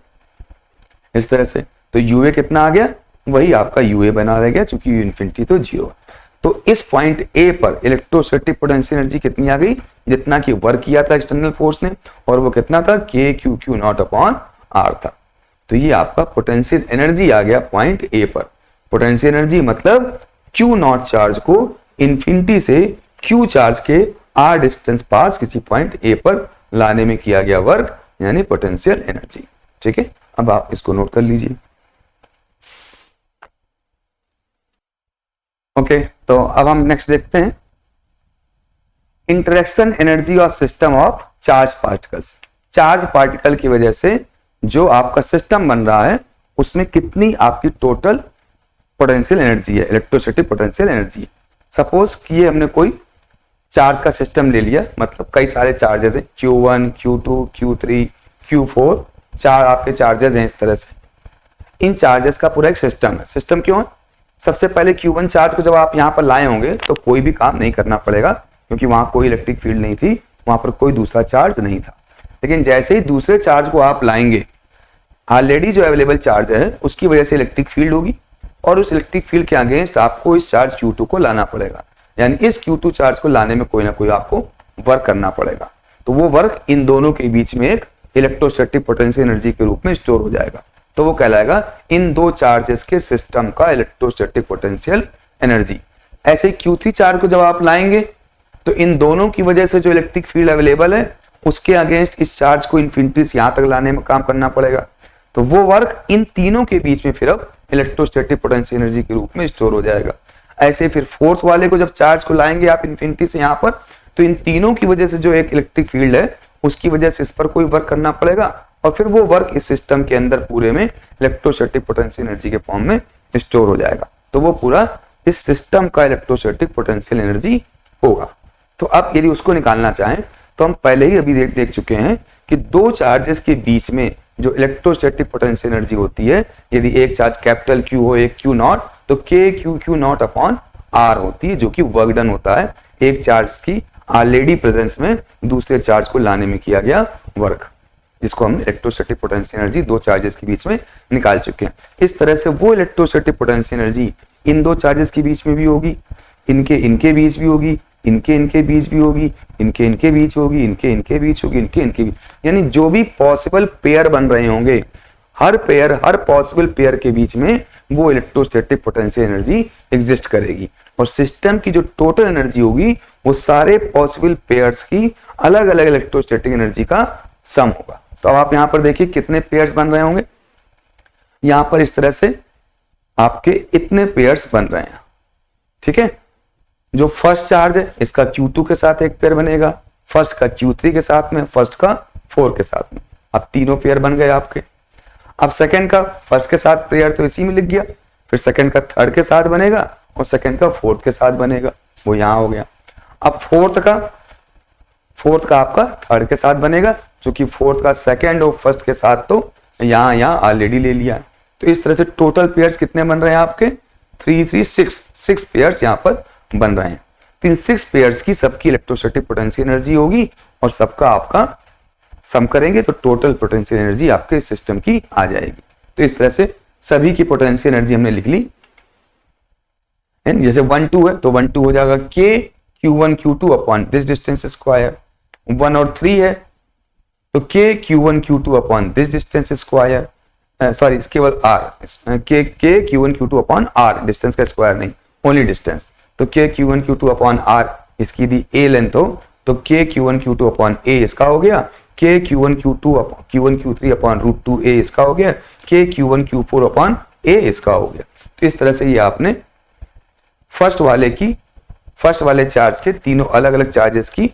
इस तरह से। तो यूए कितना आ गया, वही आपका यूए बना रह गया, चूंकि यू इंफिनिटी तो 0 है। तो इस पॉइंट ए पर इलेक्ट्रोस्टैटिक पोटेंशियल एनर्जी कितनी आ गई, जितना की वर्क किया था एक्सटर्नल फोर्स ने, और वो कितना था, K Q Q naught upon R था। तो ये आपका पोटेंशियल एनर्जी आ गया पॉइंट ए पर। पोटेंशियल एनर्जी मतलब क्यू नॉट चार्ज को इंफिनिटी से क्यू चार्ज के आर डिस्टेंस पास किसी पॉइंट ए पर लाने में किया गया वर्क, यानी पोटेंशियल एनर्जी। ठीक है, अब आप इसको नोट कर लीजिए। ओके, तो अब हम नेक्स्ट देखते हैं interaction energy of system of charge particles. Charge particle की वजह से जो आपका सिस्टम बन रहा है उसमें कितनी आपकी टोटल पोटेंशियल एनर्जी है, इलेक्ट्रोस्टैटिक पोटेंशियल एनर्जी। सपोज कि ये हमने कोई चार्ज का सिस्टम ले लिया, मतलब कई सारे चार्जेस हैं, Q1, Q2, Q3, Q4, 4 आपके चार्जेस हैं इस तरह से। इन चार्जेस का पूरा एक सिस्टम है। सिस्टम क्यों है, सबसे पहले Q1 चार्ज को जब आप यहाँ पर लाए होंगे तो कोई भी काम नहीं करना पड़ेगा, क्योंकि वहां कोई इलेक्ट्रिक फील्ड नहीं थी, वहां पर कोई दूसरा चार्ज नहीं था। लेकिन जैसे ही दूसरे चार्ज को आप लाएंगे, ऑलरेडी जो अवेलेबल चार्ज है उसकी वजह से इलेक्ट्रिक फील्ड होगी, और उस इलेक्ट्रिक फील्ड के अगेंस्ट आपको इस चार्ज Q2 को लाना पड़ेगा, यानी इस Q2 चार्ज को लाने में कोई ना कोई आपको वर्क करना पड़ेगा। तो वो वर्क इन दोनों के बीच में एक इलेक्ट्रोस्टैटिक पोटेंशियल एनर्जी के रूप में स्टोर हो जाएगा। तो वो कहलाएगा इन दो चार्जेस के सिस्टम का इलेक्ट्रोस्टैटिक पोटेंशियल एनर्जी। ऐसे Q3 चार्ज को जब आप लाएंगे तो इन दोनों की वजह से जो इलेक्ट्रिक फील्ड अवेलेबल है उसके अगेंस्ट इस चार्ज को इंफिनिटी से यहां तक लाने में काम करना पड़ेगा। तो वो वर्क इन तीनों के बीच में फिर अब इलेक्ट्रोस्टैटिक पोटेंशियल एनर्जी के रूप में स्टोर हो जाएगा। ऐसे फिर फोर्थ वाले को जब चार्ज को लाएंगे आप इंफिनिटी से यहां पर, तो इन तीनों की वजह से जो एक इलेक्ट्रिक फील्ड है उसकी वजह से इस पर कोई वर्क करना पड़ेगा, और फिर वो वर्क इस सिस्टम के अंदर पूरे में इलेक्ट्रोस्टैटिक पोटेंशियल एनर्जी के फॉर्म में स्टोर हो जाएगा। तो वो पूरा इस सिस्टम का इलेक्ट्रोस्टैटिक पोटेंशियल एनर्जी होगा। तो अब यदि उसको निकालना चाहें तो हम पहले ही अभी देख चुके हैं कि दो चार्जेस के बीच में जो इलेक्ट्रोस्टैटिक पोटेंशियल एनर्जी होती है, यदि एक चार्ज कैपिटल Q हो, एक Q नॉट, तो K Q Q not upon R होती है, जो कि वर्क डन होता है एक चार्ज की ऑलरेडी प्रेजेंस में दूसरे चार्ज को लाने में किया गया वर्क, जिसको हम इलेक्ट्रोस्टैटिक पोटेंशियल एनर्जी दो चार्जेस के बीच में निकाल चुके हैं। इस तरह से वो इलेक्ट्रोस्टैटिक पोटेंशियल एनर्जी इन दो चार्जेस के बीच में भी होगी, इनके बीच भी होगी, इनके बीच भी होगी, इनके बीच होगी, इनके बीच होगी, इनके बीच, यानी जो भी पॉसिबल पेयर बन रहे होंगे, हर पॉसिबल पेयर के बीच में वो इलेक्ट्रोस्टैटिक पोटेंशियल एनर्जी एग्जिस्ट करेगी, और सिस्टम की जो टोटल एनर्जी होगी वो सारे पॉसिबल पेयर्स की अलग अलग इलेक्ट्रोस्टैटिक एनर्जी का सम होगा। तो अब आप यहां पर देखिए कितने पेयर्स बन रहे होंगे, यहां पर इस तरह से आपके इतने पेयर्स बन रहे हैं। ठीक है, जो फर्स्ट चार्ज है इसका Q2 के साथ एक पेयर बनेगा, फर्स्ट का Q3 के साथ में, फर्स्ट का 4 के साथ में, अब तीनों पेयर बन गए आपके। अब सेकंड का फर्स्ट के साथ पेयर तो इसी में लिख गया, फिर सेकंड का थर्ड के साथ बनेगा और सेकंड का फोर्थ के साथ बनेगा, वो यहां हो गया। अब फोर्थ का आपका थर्ड के साथ बनेगा, क्योंकि फोर्थ का सेकंड और फर्स्ट के साथ तो यहां ऑलरेडी ले लिया है। तो इस तरह से टोटल पेयर्स कितने बन रहे हैं आपके, 6 पेयर्स यहां पर बन रहे हैं। तो इन 6 पेयर्स की सबकी इलेक्ट्रोस्टैटिक पोटेंशियल एनर्जी होगी, और सबका आपका सम करेंगे तो टोटल पोटेंशियल एनर्जी आपके सिस्टम की आ जाएगी। तो इस तरह से सभी की पोटेंशियल एनर्जी हमने लिख ली। जैसे 1 2 है तो 1 2 हो जाएगा k q1 q2 upon this distance square. 1 और 3 है तो k q1 q2 upon this distance square, sorry केवल r, k q1 q2 upon r, distance का स्क्वायर नहीं, ओनली डिस्टेंस। तो k q1 q2 upon r, इसकी दी a लेंथ हो तो k q1 q2 upon a इसका हो गया, k q1 q3 upon root 2 a इसका हो गया, k q1 q4 upon a इसका हो गया। तो इस तरह से ये आपने फर्स्ट वाले चार्ज के तीनों अलग अलग चार्जेस की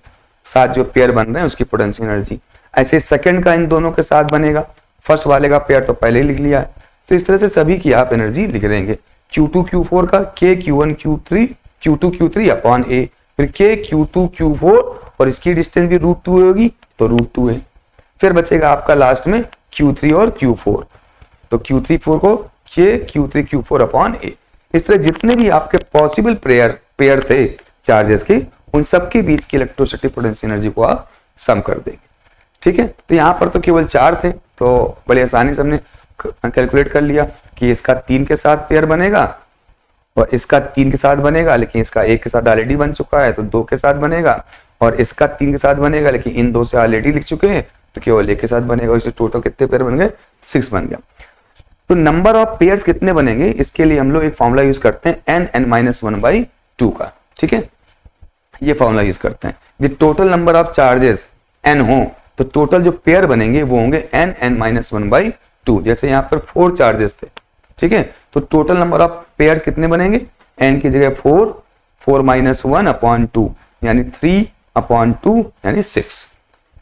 साथ जो पेयर बन रहे हैं उसकी पोटेंशियल एनर्जी, ऐसे सेकंड का इन दोनों के साथ बनेगा। फर्स्ट वाले का पेयर तो पहले ही लिख लिया है, तो इस तरह से सभी की आप एनर्जी लिख देंगे। Q2 Q4 का k Q1 Q2 Q3 upon a, फिर k Q2 Q4 और इसकी डिस्टेंस भी रूट 2 होगी तो रूट 2 है। फिर बचेगा आपका लास्ट में Q3 और Q4, तो Q3 4 को k Q3 Q4 upon a। इस तरह जितने भी आपके पॉसिबल पेयर थे चार्जेस के, उन सबके बीच की इलेक्ट्रोस्टैटिक पोटेंशियल एनर्जी को आप सम कर देंगे। ठीक है, तो यहाँ पर तो केवल 4 थे तो बड़ी आसानी से हमने कैलकुलेट कर लिया कि इसका 3 के साथ पेयर बनेगा और इसका 3 के साथ बनेगा, लेकिन इसका 1 के साथ ऑलरेडी बन चुका है तो 2 के साथ बनेगा, और इसका 3 के साथ बनेगा लेकिन इन 2 से ऑलरेडी लिख चुके हैं तो केवल 1 के साथ बनेगा। इससे टोटल कितने पेयर बन गए? 6 बन गया। तो नंबर ऑफ पेयर्स कितने बनेंगे इसके लिए हम लोग एक फॉर्मूला यूज करते हैं n(n-1/2) का। ठीक है, ये फॉर्मूला यूज करते हैं। यदि total number of charges n हो तो टोटल जो पेयर बनेंगे वो होंगे n(n-1/2)। जैसे यहाँ पर 4 चार्जेस थे, ठीक है, तो टोटल नंबर ऑफ पेयर्स कितने बनेंगे? n की जगह 4, 4 - 1/2 यानी 3/2 यानी 6।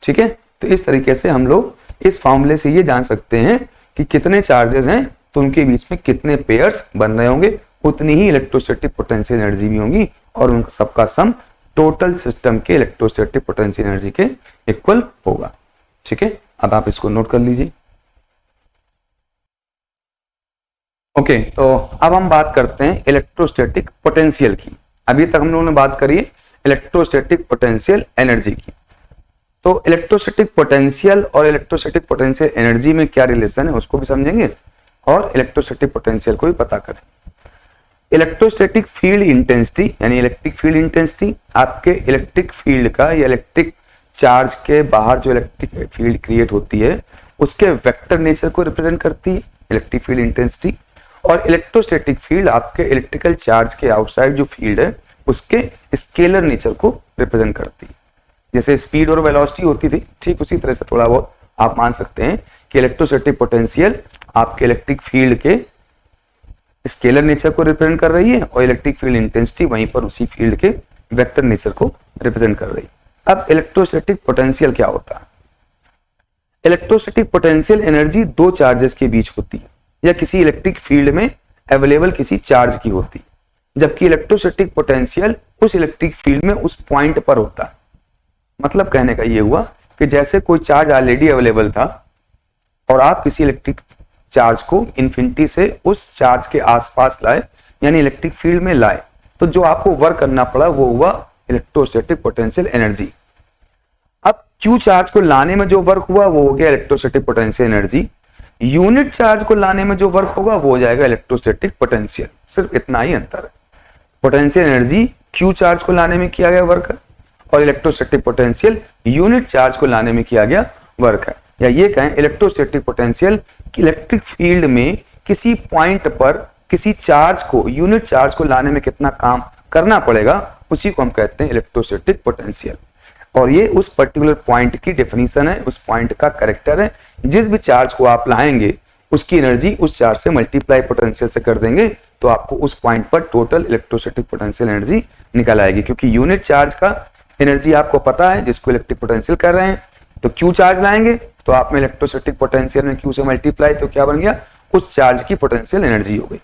ठीक है, तो इस तरीके से हम लोग इस फॉर्मूले से ये जान सकते हैं कि कितने चार्जेस हैं तो उनके बीच में कितने पेयर्स बन रहे होंगे, उतनी ही इलेक्ट्रोस्टैटिक पोटेंशियल एनर्जी भी होंगी और उन सबका सम टोटल सिस्टम के इलेक्ट्रोस्टैटिक पोटेंशियल एनर्जी के इक्वल होगा। ठीक है, अब आप इसको नोट कर लीजिए। ओके, तो अब हम बात करते हैं इलेक्ट्रोस्टैटिक पोटेंशियल की। अभी तक हम लोगों ने बात करी है इलेक्ट्रोस्टैटिक पोटेंशियल एनर्जी की। तो इलेक्ट्रोस्टैटिक पोटेंशियल और इलेक्ट्रोस्टैटिक पोटेंशियल एनर्जी में क्या रिलेशन है उसको भी समझेंगे और इलेक्ट्रोस्टैटिक पोटेंशियल को भी पता करें। इलेक्ट्रोस्टैटिक फील्ड इंटेंसिटी यानी इलेक्ट्रिक फील्ड इंटेंसिटी आपके इलेक्ट्रिक फील्ड का या इलेक्ट्रिक चार्ज के बाहर जो इलेक्ट्रिक फील्ड क्रिएट होती है उसके वेक्टर नेचर को रिप्रेजेंट करती है इलेक्ट्रिक फील्ड इंटेंसिटी, और इलेक्ट्रोस्टैटिक फील्ड आपके इलेक्ट्रिकल चार्ज के आउटसाइड जो फील्ड है उसके स्केलर नेचर को रिप्रेजेंट करती है। जैसे स्पीड और वेलोसिटी होती थी, ठीक उसी तरह से थोड़ा बहुत आप मान सकते हैं कि इलेक्ट्रोस्टैटिक पोटेंशियल आपके इलेक्ट्रिक फील्ड के स्केलर नेचर को रिप्रेजेंट कर रही है और इलेक्ट्रिक फील्ड इंटेंसिटी वहीं पर उसी फील्ड के वेक्टर नेचर को रिप्रेजेंट कर रही है। अब इलेक्ट्रोस्टैटिक पोटेंशियल क्या होता है? इलेक्ट्रोस्टैटिक पोटेंशियल एनर्जी दो चार्जेस के बीच होती है या किसी इलेक्ट्रिक फील्ड में अवेलेबल किसी चार्ज की होती है, जबकि इलेक्ट्रोस्टैटिक पोटेंशियल उस इलेक्ट्रिक फील्ड में उस पॉइंट पर होता है। मतलब कहने का ये हुआ कि जैसे कोई चार्ज ऑलरेडी अवेलेबल था और आप किसी इलेक्ट्रिक चार्ज को इन्फिनिटी से उस चार्ज के आसपास लाए यानी इलेक्ट्रिक फील्ड में लाए, तो जो आपको वर्क करना पड़ा वो हुआ इलेक्ट्रोस्टैटिक पोटेंशियल एनर्जी। अब क्यू चार्ज को लाने में जो वर्क हुआ वो हो गया electrostatic potential energy, unit charge को लाने में जो वर्क होगा वो हो जाएगा इलेक्ट्रोस्टैटिक पोटेंशियल। सिर्फ इतना ही अंतर है। पोटेंशियल एनर्जी क्यू चार्ज को लाने में किया गया वर्क है और इलेक्ट्रोस्टैटिक पोटेंशियल यूनिट चार्ज को लाने में किया गया वर्क है। या ये कहें इलेक्ट्रोस्टैटिक पोटेंशियल इलेक्ट्रिक फील्ड में किसी पॉइंट पर किसी चार्ज को यूनिट चार्ज को लाने में कितना काम करना पड़ेगा उसी को हम कहते हैं इलेक्ट्रोस्टैटिक पोटेंशियल। और ये उस पर्टिकुलर पॉइंट की डेफिनेशन है, उस पॉइंट का कैरेक्टर है। जिस भी चार्ज को आप लाएंगे उसकी एनर्जी उस चार्ज से मल्टीप्लाई पोटेंशियल से कर देंगे तो आपको उस पॉइंट पर टोटल इलेक्ट्रोस्टैटिक पोटेंशियल एनर्जी निकल आएगी। क्योंकि यूनिट चार्ज का एनर्जी आपको पता है जिसको इलेक्ट्रिक पोटेंशियल कर रहे हैं, तो क्यू चार्ज लाएंगे तो आप में इलेक्ट्रोस्टैटिक पोटेंशियल में क्यू से मल्टीप्लाई तो क्या बन गया, उस चार्ज की पोटेंशियल एनर्जी हो गई।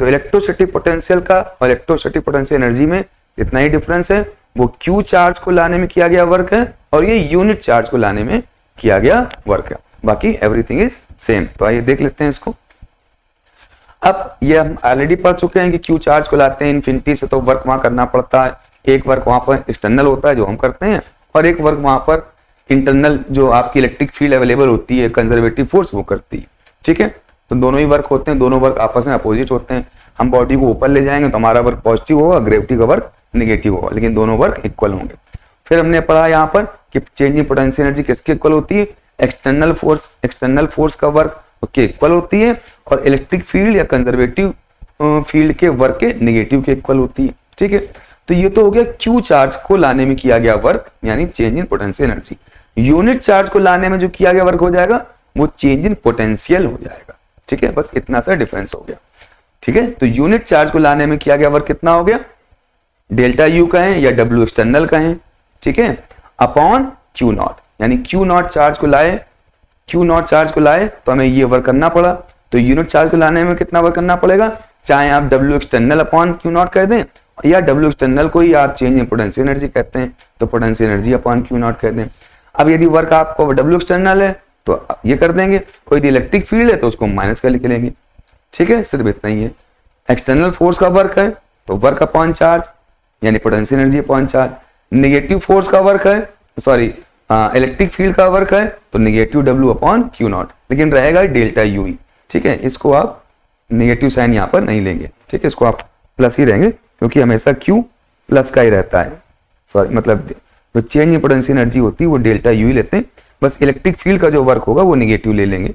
तो इलेक्ट्रोस्टैटिक पोटेंशियल का और इलेक्ट्रोस्टैटिक पोटेंशियल एनर्जी में इतना ही डिफरेंस है, वो क्यू चार्ज को लाने में किया गया वर्क है और ये यूनिट चार्ज को लाने में किया गया वर्क है। बाकी एवरीथिंग इज सेम। तो आइए देख लेते हैं इसको। अब ये हम ऑलरेडी पढ़ चुके हैं कि क्यू चार्ज को लाते हैं इन्फिनिटी से तो वर्क वहां करना पड़ता है। एक वर्क वहां पर एक्सटर्नल होता है जो हम करते हैं और एक वर्क वहां पर इंटरनल जो आपकी इलेक्ट्रिक फील्ड अवेलेबल होती है कंजर्वेटिव फोर्स वो करती है। ठीक है, तो दोनों ही वर्क होते हैं, दोनों वर्क आपस में अपोजिट होते हैं। हम बॉडी को ऊपर ले जाएंगे तो हमारा वर्क पॉजिटिव होगा, ग्रेविटी का वर्क नेगेटिव होगा, लेकिन दोनों वर्क इक्वल होंगे। फिर हमने पढ़ा यहाँ पर कि चेंज इन पोटेंशियल एनर्जी किसके इक्वल होती है, एक्सटर्नल फोर्स का वर्क के इक्वल होती है, और इलेक्ट्रिक फील्ड या कंजर्वेटिव फील्ड के वर्क के नेगेटिव के इक्वल होती है। ठीक है, तो ये तो हो गया क्यू चार्ज को लाने में किया गया वर्क, यानी change in potential energy. Unit charge को लाने में जो किया गया वर्क हो जाएगा वो चेंज इन पोटेंशियल हो जाएगा। ठीक है, बस इतना सा डिफरेंस हो गया। ठीक है, तो यूनिट चार्ज को लाने में किया गया वर्क कितना हो गया, डेल्टा यू कहें या डब्ल्यू एक्सटर्नल कहें, ठीक है, अपॉन क्यू नॉट, यानी क्यू नॉट चार्ज को लाए तो हमें ये वर्क करना पड़ा। तो यूनिट चार्ज को लाने में कितना वर्क करना पड़ेगा, चाहे आप W external upon Q not कह दें, या डब्ल्यू एक्सटर्नल को ही आप चेंज इन पोटेंशियल एनर्जी कहते हैं तो potential energy upon Q not कह दें। अब यदि वर्क आपको डब्ल्यू एक्सटर्नल है तो ये कर देंगे, कोई यदि इलेक्ट्रिक फील्ड है तो उसको माइनस कर लिख लेंगे। ठीक है, सिर्फ इतना ही है। एक्सटर्नल फोर्स का वर्क है तो वर्क अपॉन चार्ज, यानी potential energy upon charge. Negative force का वर्क है, सॉरी इलेक्ट्रिक फील्ड का वर्क है तो negative W upon Q not, लेकिन रहेगा डेल्टा यू ही। ठीक है, इसको आप नेगेटिव साइन यहाँ पर नहीं लेंगे। ठीक है, इसको आप प्लस ही रहेंगे क्योंकि हमेशा क्यू प्लस का ही रहता है। सॉरी, मतलब जो चेंज इन पोटेंशियल एनर्जी होती है वो डेल्टा यू ही लेते हैं। बस इलेक्ट्रिक फील्ड का जो वर्क होगा वो नेगेटिव ले लेंगे,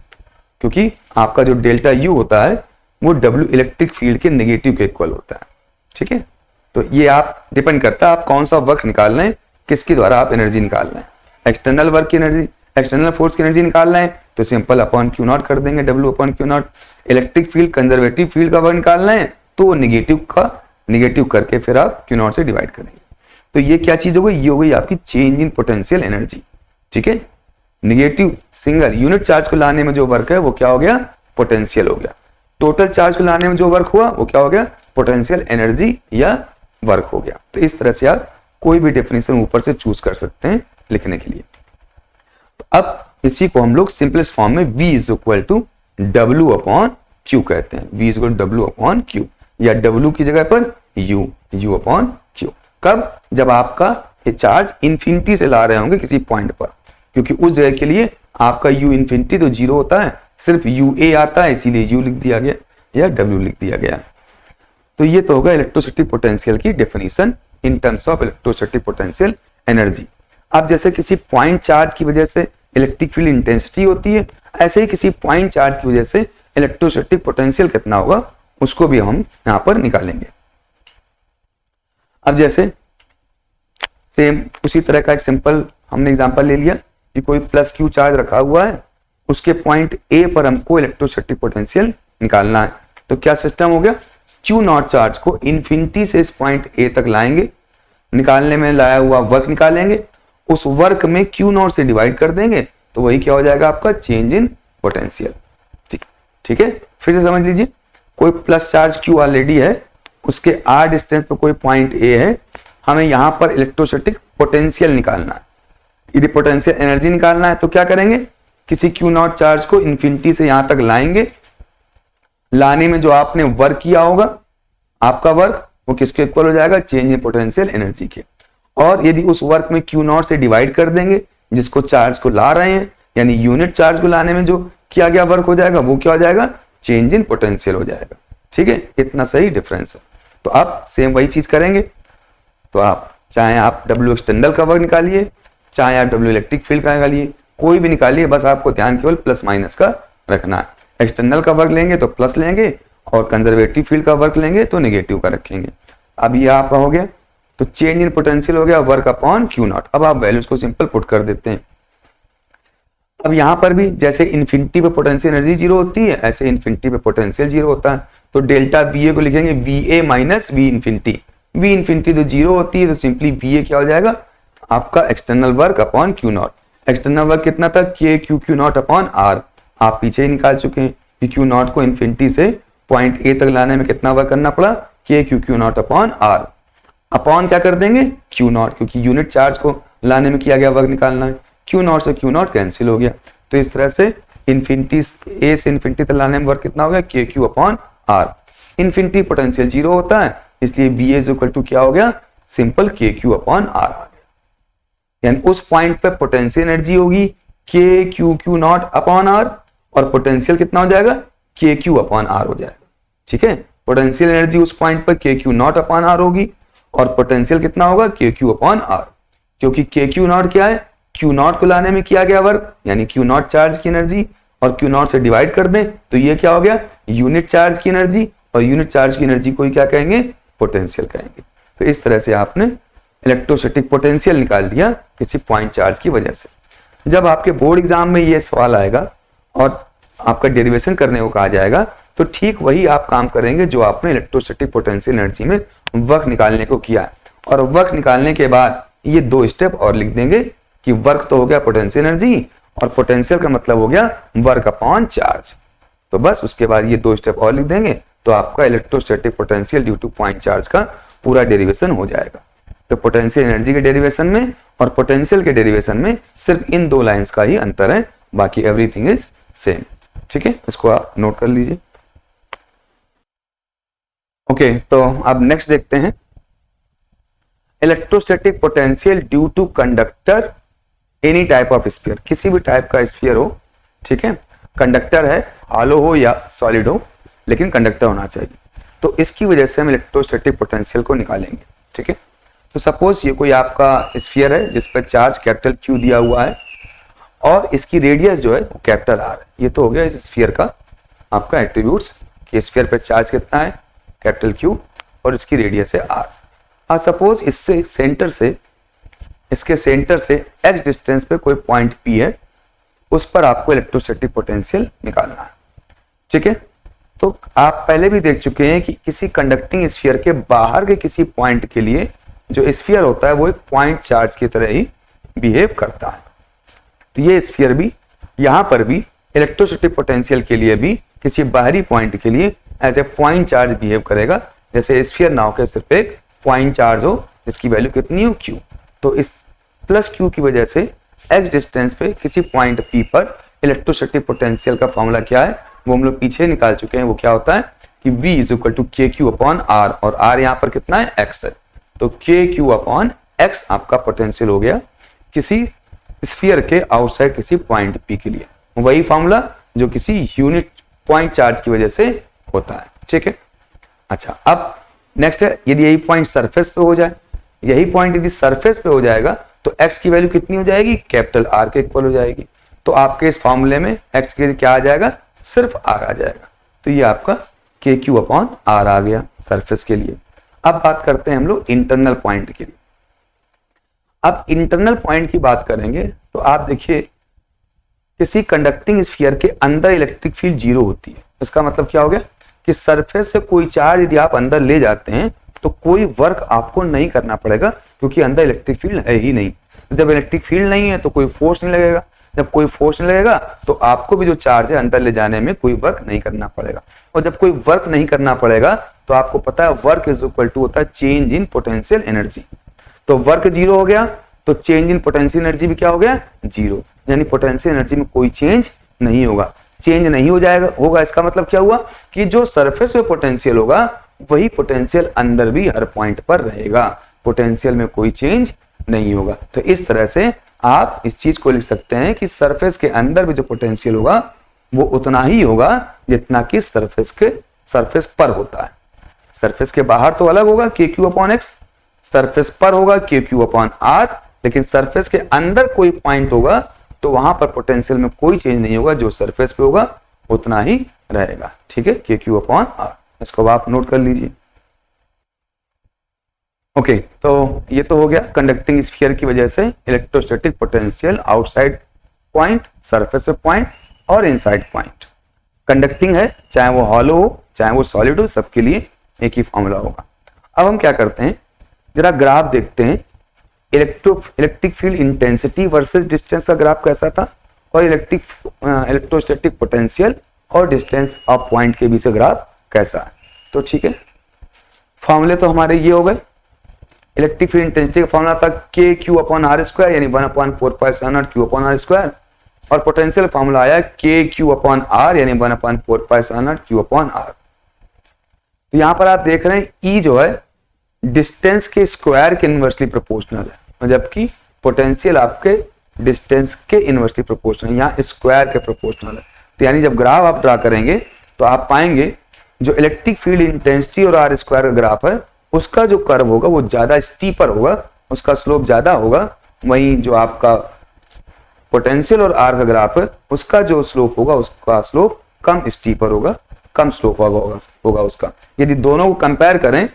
क्योंकि आपका जो डेल्टा यू होता है वो डब्ल्यू इलेक्ट्रिक फील्ड के नेगेटिव के इक्वल होता है। ठीक है, तो ये आप डिपेंड करता है आप कौन सा वर्क निकाल रहे हैं, किसके द्वारा आप एनर्जी निकाल रहे हैं। एक्सटर्नल वर्क की एनर्जी, एक्सटर्नल फोर्स की एनर्जी निकाल रहे हैं तो सिंपल अपॉन क्यू नॉट कर देंगे, W upon Q not. Electric field conservative field का वर्क निकाल रहे हैं तो वो नेगेटिव करके फिर आप क्यू नॉट से डिवाइड करेंगे। तो ये क्या चीज हो गई, ये हो गई आपकी चेंज इन पोटेंशियल एनर्जी। ठीक है, नेगेटिव सिंगल यूनिट चार्ज को लाने में जो वर्क है वो क्या हो गया, पोटेंशियल हो गया। टोटल चार्ज को लाने में जो वर्क हुआ वो क्या हो गया, पोटेंशियल एनर्जी या वर्क हो गया। तो इस तरह से आप कोई भी डेफिनेशन ऊपर से चूज कर सकते हैं लिखने के लिए। तो अब इसी को हम लोग सिंपलेस्ट फॉर्म में V is equal to W upon Q कहते हैं। V is equal to W upon Q, या W की जगह पर U अपॉन क्यू। कब, जब आपका ये चार्ज इंफिनिटी से ला रहे होंगे किसी पॉइंट पर, क्योंकि उस जगह के लिए आपका U इंफिनिटी तो जीरो होता है, सिर्फ UA आता है, इसीलिए U लिख दिया गया या W लिख दिया गया। तो ये तो होगा इलेक्ट्रोस्टैटिक पोटेंशियल की definition in terms of electrostatic potential energy. अब जैसे किसी पॉइंट चार्ज की वजह से इलेक्ट्रिक फील्ड इंटेंसिटी होती है, ऐसे ही किसी पॉइंट चार्ज की वजह से इलेक्ट्रोस्टैटिक पोटेंशियल कितना होगा उसको भी हम यहां पर निकालेंगे। अब जैसे सेम उसी तरह का एक सिंपल हमने एग्जांपल ले लिया कि कोई प्लस क्यू चार्ज रखा हुआ है, उसके पॉइंट ए पर हमको इलेक्ट्रोस्टैटिक पोटेंशियल निकालना है। तो क्या सिस्टम हो गया, क्यू नॉट चार्ज को इन्फिनिटी से इस पॉइंट ए तक लाएंगे, निकालने में लाया हुआ वर्क निकालेंगे, उस वर्क में क्यू नॉट से डिवाइड कर देंगे तो वही क्या हो जाएगा आपका चेंज इन पोटेंशियल। ठीक है, फिर से समझ लीजिए, कोई प्लस चार्ज क्यू ऑलरेडी है, उसके आर डिस्टेंस पर कोई पॉइंट ए है, हमें यहां पर इलेक्ट्रोस्टैटिक पोटेंशियल निकालना है। यदि पोटेंशियल एनर्जी निकालना है तो क्या करेंगे, किसी क्यू नॉट चार्ज को इन्फिनिटी से यहां तक लाएंगे, लाने में जो आपने वर्क किया होगा, आपका वर्क वो किसके इक्वल हो जाएगा, चेंज इन पोटेंशियल एनर्जी के। और यदि उस वर्क में क्यू नॉट से डिवाइड कर देंगे जिसको चार्ज को ला रहे हैं, यानी यूनिट चार्ज को लाने में जो किया गया वर्क हो जाएगा वो क्या हो जाएगा, चेंज इन पोटेंशियल हो जाएगा। ठीक है, इतना सही डिफरेंस है। तो आप सेम वही चीज करेंगे। तो आप चाहे आप डब्ल्यू एक्सटर्नल का वर्क निकालिए, चाहे आप डब्ल्यू इलेक्ट्रिक फील्ड का निकालिए, कोई भी निकालिए, बस आपको ध्यान केवल प्लस माइनस का रखना है। एक्सटर्नल का वर्क लेंगे तो प्लस लेंगे, और कंजर्वेटिव फील्ड का वर्क लेंगे तो नेगेटिव का रखेंगे। अब ये आपका हो गया, तो चेंज इन पोटेंशियल हो गया वर्क अपॉन क्यू नॉट। अब आप वैल्यूज को सिंपल पुट कर देते हैं। अब यहां पर भी जैसे इन्फिनिटी पे पोटेंशियल एनर्जी जीरो होती है, ऐसे इन्फिनिटी पे पोटेंशियल जीरो होता है। तो डेल्टा वीए को लिखेंगे VA minus V infinity. V infinity तो जीरो होती है, तो सिंपली वीए क्या हो जाएगा आपका external work upon Q naught. External work कितना था, K Q Q naught upon R. आप पीछे ही निकाल चुके हैं कि क्यू नॉट को इन्फिनिटी से पॉइंट ए तक लाने में कितना वर्क करना पड़ा, K Q Q naught upon R. Upon क्या कर देंगे, क्यू नॉट, क्योंकि यूनिट चार्ज को लाने में किया गया वर्क निकालना है। क्यू नॉट से क्यू नॉट कैंसिल हो गया। तो इस तरह से इन्फिनिटी ए से इन्फिनिटी तक लाने में वर्क कितना हो गया, k q upon r. Infinity potential zero होता है, इसलिए वी इज इक्वल टू क्या हो गया, सिंपल के क्यू अपॉन आर आ गया। यानी उस पॉइंट पे पोटेंशियल एनर्जी होगी k Q Q naught upon r, और पोटेंशियल कितना हो जाएगा, के क्यू अपॉन आर हो जाएगा। ठीक है, पोटेंशियल एनर्जी उस पॉइंट पर के क्यू नॉट अपॉन आर होगी और पोटेंशियल कितना होगा के क्यू अपॉन आर, क्योंकि के क्यू नॉट क्या है, क्यू नॉट को लाने में किया गया वर्क, यानी क्यू नॉट चार्ज की एनर्जी, और क्यू नॉट से डिवाइड कर दें तो ये क्या हो गया, यूनिट चार्ज की एनर्जी, और यूनिट चार्ज की एनर्जी को ही क्या कहेंगे, पोटेंशियल कहेंगे। तो इस तरह से आपने इलेक्ट्रोस्टैटिक पोटेंशियल निकाल लिया किसी पॉइंट चार्ज की वजह से। जब आपके बोर्ड एग्जाम में ये सवाल आएगा और आपका डेरिवेशन करने को कहा जाएगा तो ठीक वही आप काम करेंगे जो आपने इलेक्ट्रोस्टैटिक पोटेंशियल एनर्जी में वर्क निकालने को किया है। और वर्क निकालने के बाद ये 2 स्टेप और लिख देंगे कि वर्क तो हो गया पोटेंशियल एनर्जी और पोटेंशियल का मतलब हो गया वर्क अपॉन चार्ज। तो बस उसके बाद ये 2 स्टेप और लिख देंगे तो आपका electrostatic potential due two point charge का पूरा डेरिवेशन हो जाएगा। तो पोटेंशियल एनर्जी के डेरिवेशन में और पोटेंशियल के डेरिवेशन में सिर्फ इन 2 लाइंस का ही अंतर है, बाकी एवरीथिंग इज सेम। ठीक है, इसको आप नोट कर लीजिए। ओके, तो अब नेक्स्ट देखते हैं electrostatic potential due to conductor any type of sphere, किसी भी टाइप का स्फीयर हो। ठीक है, कंडक्टर है, हॉलो हो या सॉलिड हो, लेकिन कंडक्टर होना चाहिए। तो इसकी वजह से हम इलेक्ट्रोस्टैटिक पोटेंशियल को निकालेंगे। ठीक है, तो सपोज ये कोई आपका स्फीयर है जिस पर चार्ज कैपिटल क्यू दिया हुआ है और इसकी रेडियस जो है वो कैपिटल आर है। ये तो हो गया इस स्फीयर का आपका एट्रीब्यूट्स कि स्फीयर पर चार्ज कितना है, कैपिटल क्यू, और इसकी रेडियस है आर। और सपोज इससे सेंटर से, इसके सेंटर से एक्स डिस्टेंस पे कोई पॉइंट पी है, उस पर आपको इलेक्ट्रोस्टैटिक पोटेंशियल निकालना है। ठीक है, तो आप पहले भी देख चुके हैं कि किसी कंडक्टिंग स्फीयर के बाहर के किसी पॉइंट के लिए जो स्फीयर होता है वो एक पॉइंट चार्ज की तरह ही बिहेव करता है। तो ये स्फीयर भी यहां पर भी इलेक्ट्रोस्टैटिक पोटेंशियल के लिए भी किसी बाहरी पॉइंट के लिए as a point charge behave करेगा, जैसे स्फीयर नाव के सिर्फ एक पॉइंट चार्ज हो जिसकी वैल्यू कितनी हो, क्यू। तो इस प्लस क्यू की वजह से एक्स डिस्टेंस पे किसी पॉइंट पी पर इलेक्ट्रोस्टैटिक पोटेंशियल का फॉर्मूला क्या है वो हम लोग पीछे निकाल चुके हैं। वो क्या होता है कि V इज इक्वल टू के क्यू अपॉन आर, और आर यहाँ पर कितना है, एक्स है। तो के क्यू अपॉन एक्स आपका पोटेंशियल हो गया किसी स्फीयर के आउटसाइड किसी पॉइंट पी के लिए, वही फॉर्मूला जो किसी यूनिट पॉइंट चार्ज की वजह से होता है। ठीक है, अच्छा अब नेक्स्ट है, यदि यही पॉइंट सरफेस पे हो जाए, यही पॉइंट यदि सरफेस पे हो जाएगा तो x की वैल्यू कितनी हो जाएगी, कैपिटल R के इक्वल हो जाएगी। तो आपके इस फॉर्मूले में x के लिए क्या आ जाएगा, सिर्फ R आ जाएगा। तो ये आपका के क्यू अपॉन आर आ गया सरफेस के लिए। अब बात करते हैं हम लोग इंटरनल पॉइंट के लिए। अब इंटरनल पॉइंट की बात करेंगे तो आप देखिए किसी कंडक्टिंग स्फीयर के अंदर इलेक्ट्रिक फील्ड 0 होती है। इसका मतलब क्या हो गया कि सरफेस से कोई चार्ज यदि आप अंदर ले जाते हैं तो कोई वर्क आपको नहीं करना पड़ेगा, क्योंकि अंदर इलेक्ट्रिक फील्ड है ही नहीं। जब इलेक्ट्रिक फील्ड नहीं है तो कोई फोर्स नहीं लगेगा, जब कोई फोर्स नहीं लगेगा तो आपको भी जो चार्ज है अंदर ले जाने में कोई वर्क नहीं करना पड़ेगा। और जब कोई वर्क नहीं करना पड़ेगा तो आपको पता है वर्क इज इक्वल टू होता है चेंज इन पोटेंशियल एनर्जी। तो वर्क 0 हो गया तो चेंज इन पोटेंशियल एनर्जी भी क्या हो गया, 0, यानी पोटेंशियल एनर्जी में कोई चेंज नहीं होगा। चेंज नहीं हो जाएगा होगा इसका मतलब क्या हुआ कि जो सरफेस पे पोटेंशियल होगा वही पोटेंशियल अंदर भी हर पॉइंट पर रहेगा, पोटेंशियल में कोई चेंज नहीं होगा। तो इस तरह से आप इस चीज को लिख सकते हैं कि सरफेस के अंदर भी जो पोटेंशियल होगा वो उतना ही होगा जितना कि सरफेस पर होता है। सरफेस के बाहर तो अलग होगा के क्यू अपॉन एक्स, सरफेस पर होगा के क्यू अपॉन आर, लेकिन सरफेस के अंदर कोई पॉइंट होगा तो वहां पर पोटेंशियल में कोई चेंज नहीं होगा, जो सरफेस पे होगा उतना ही रहेगा। ठीक है, के क्यू अपॉन आर, इसको आप नोट कर लीजिए। ओके, तो ये तो हो गया कंडक्टिंग स्फीयर की वजह से electrostatic potential outside point, surface पे पॉइंट और इनसाइड पॉइंट। कंडक्टिंग है चाहे वो हॉलो हो चाहे वो सॉलिड हो, सबके लिए एक ही फॉर्मूला होगा। अब हम क्या करते हैं, जरा ग्राफ देखते हैं electric field intensity versus distance का ग्राफ कैसा था और इलेक्ट्रोस्टैटिक पोटेंशियल और डिस्टेंस ऑफ पॉइंट के बीच का ग्राफ कैसा है। तो ठीक है, फॉर्मूले तो हमारे ये हो गए। इलेक्ट्रिक फील्ड इंटेंसिटी का फॉर्मूला था K q upon are square, यानी 1/4π क्यू अपॉन आर स्क्वायर, और पोटेंशियल फॉर्मूला आया के क्यू अपॉन आर, यानी 1/4π क्यू अपॉन आर। तो यहां पर आप देख रहे हैं ई जो है डिस्टेंस के स्क्वायर के इनवर्सली प्रोपोर्शनल है, जबकि पोटेंशियल आपके डिस्टेंस के इनवर्सली प्रोपोर्शनल, यहाँ स्क्वायर के प्रोपोर्शनल है। तो यानी जब ग्राफ आप ड्रा करेंगे तो आप पाएंगे जो इलेक्ट्रिक फील्ड इंटेंसिटी और आर स्क्वायर का ग्राफ है उसका जो कर्व होगा वो ज्यादा स्टीपर होगा, उसका स्लोप ज्यादा होगा। वहीं जो आपका पोटेंशियल और आर का ग्राफ है उसका जो स्लोप होगा उसका स्लोप कम स्टीपर होगा, कम स्लोप होगा उसका। यदि दोनों को कंपेयर करें,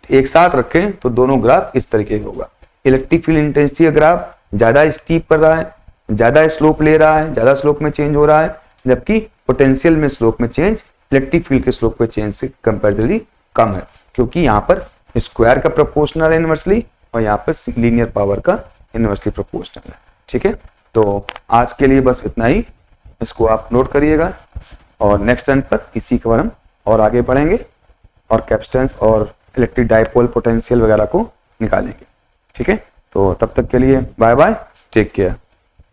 एक साथ रखें, तो दोनों ग्राफ इस तरीके का होगा। इलेक्ट्रिक फील्ड इंटेंसिटी का ग्राफ ज्यादा स्टीप कर रहा है, ज्यादा स्लोप ले रहा है, ज्यादा स्लोप में चेंज हो रहा है, जबकि पोटेंशियल में स्लोप में चेंज इलेक्ट्रिक फील्ड के स्लोप के चेंज से कंपैरेटिवली कम है, क्योंकि यहाँ पर स्क्वायर का प्रोपोर्शनल है इनवर्सली और यहाँ पर लीनियर पावर का इनवर्सली प्रोपोर्शनल है। ठीक है, तो आज के लिए बस इतना ही, इसको आप नोट करिएगा और नेक्स्ट टर्न पर इसी के बारे हम और आगे बढ़ेंगे और कैपेसिटेंस और इलेक्ट्रिक डाइपोल पोटेंशियल वगैरह को निकालेंगे। ठीक है, तो तब तक के लिए बाय बाय, टेक केयर।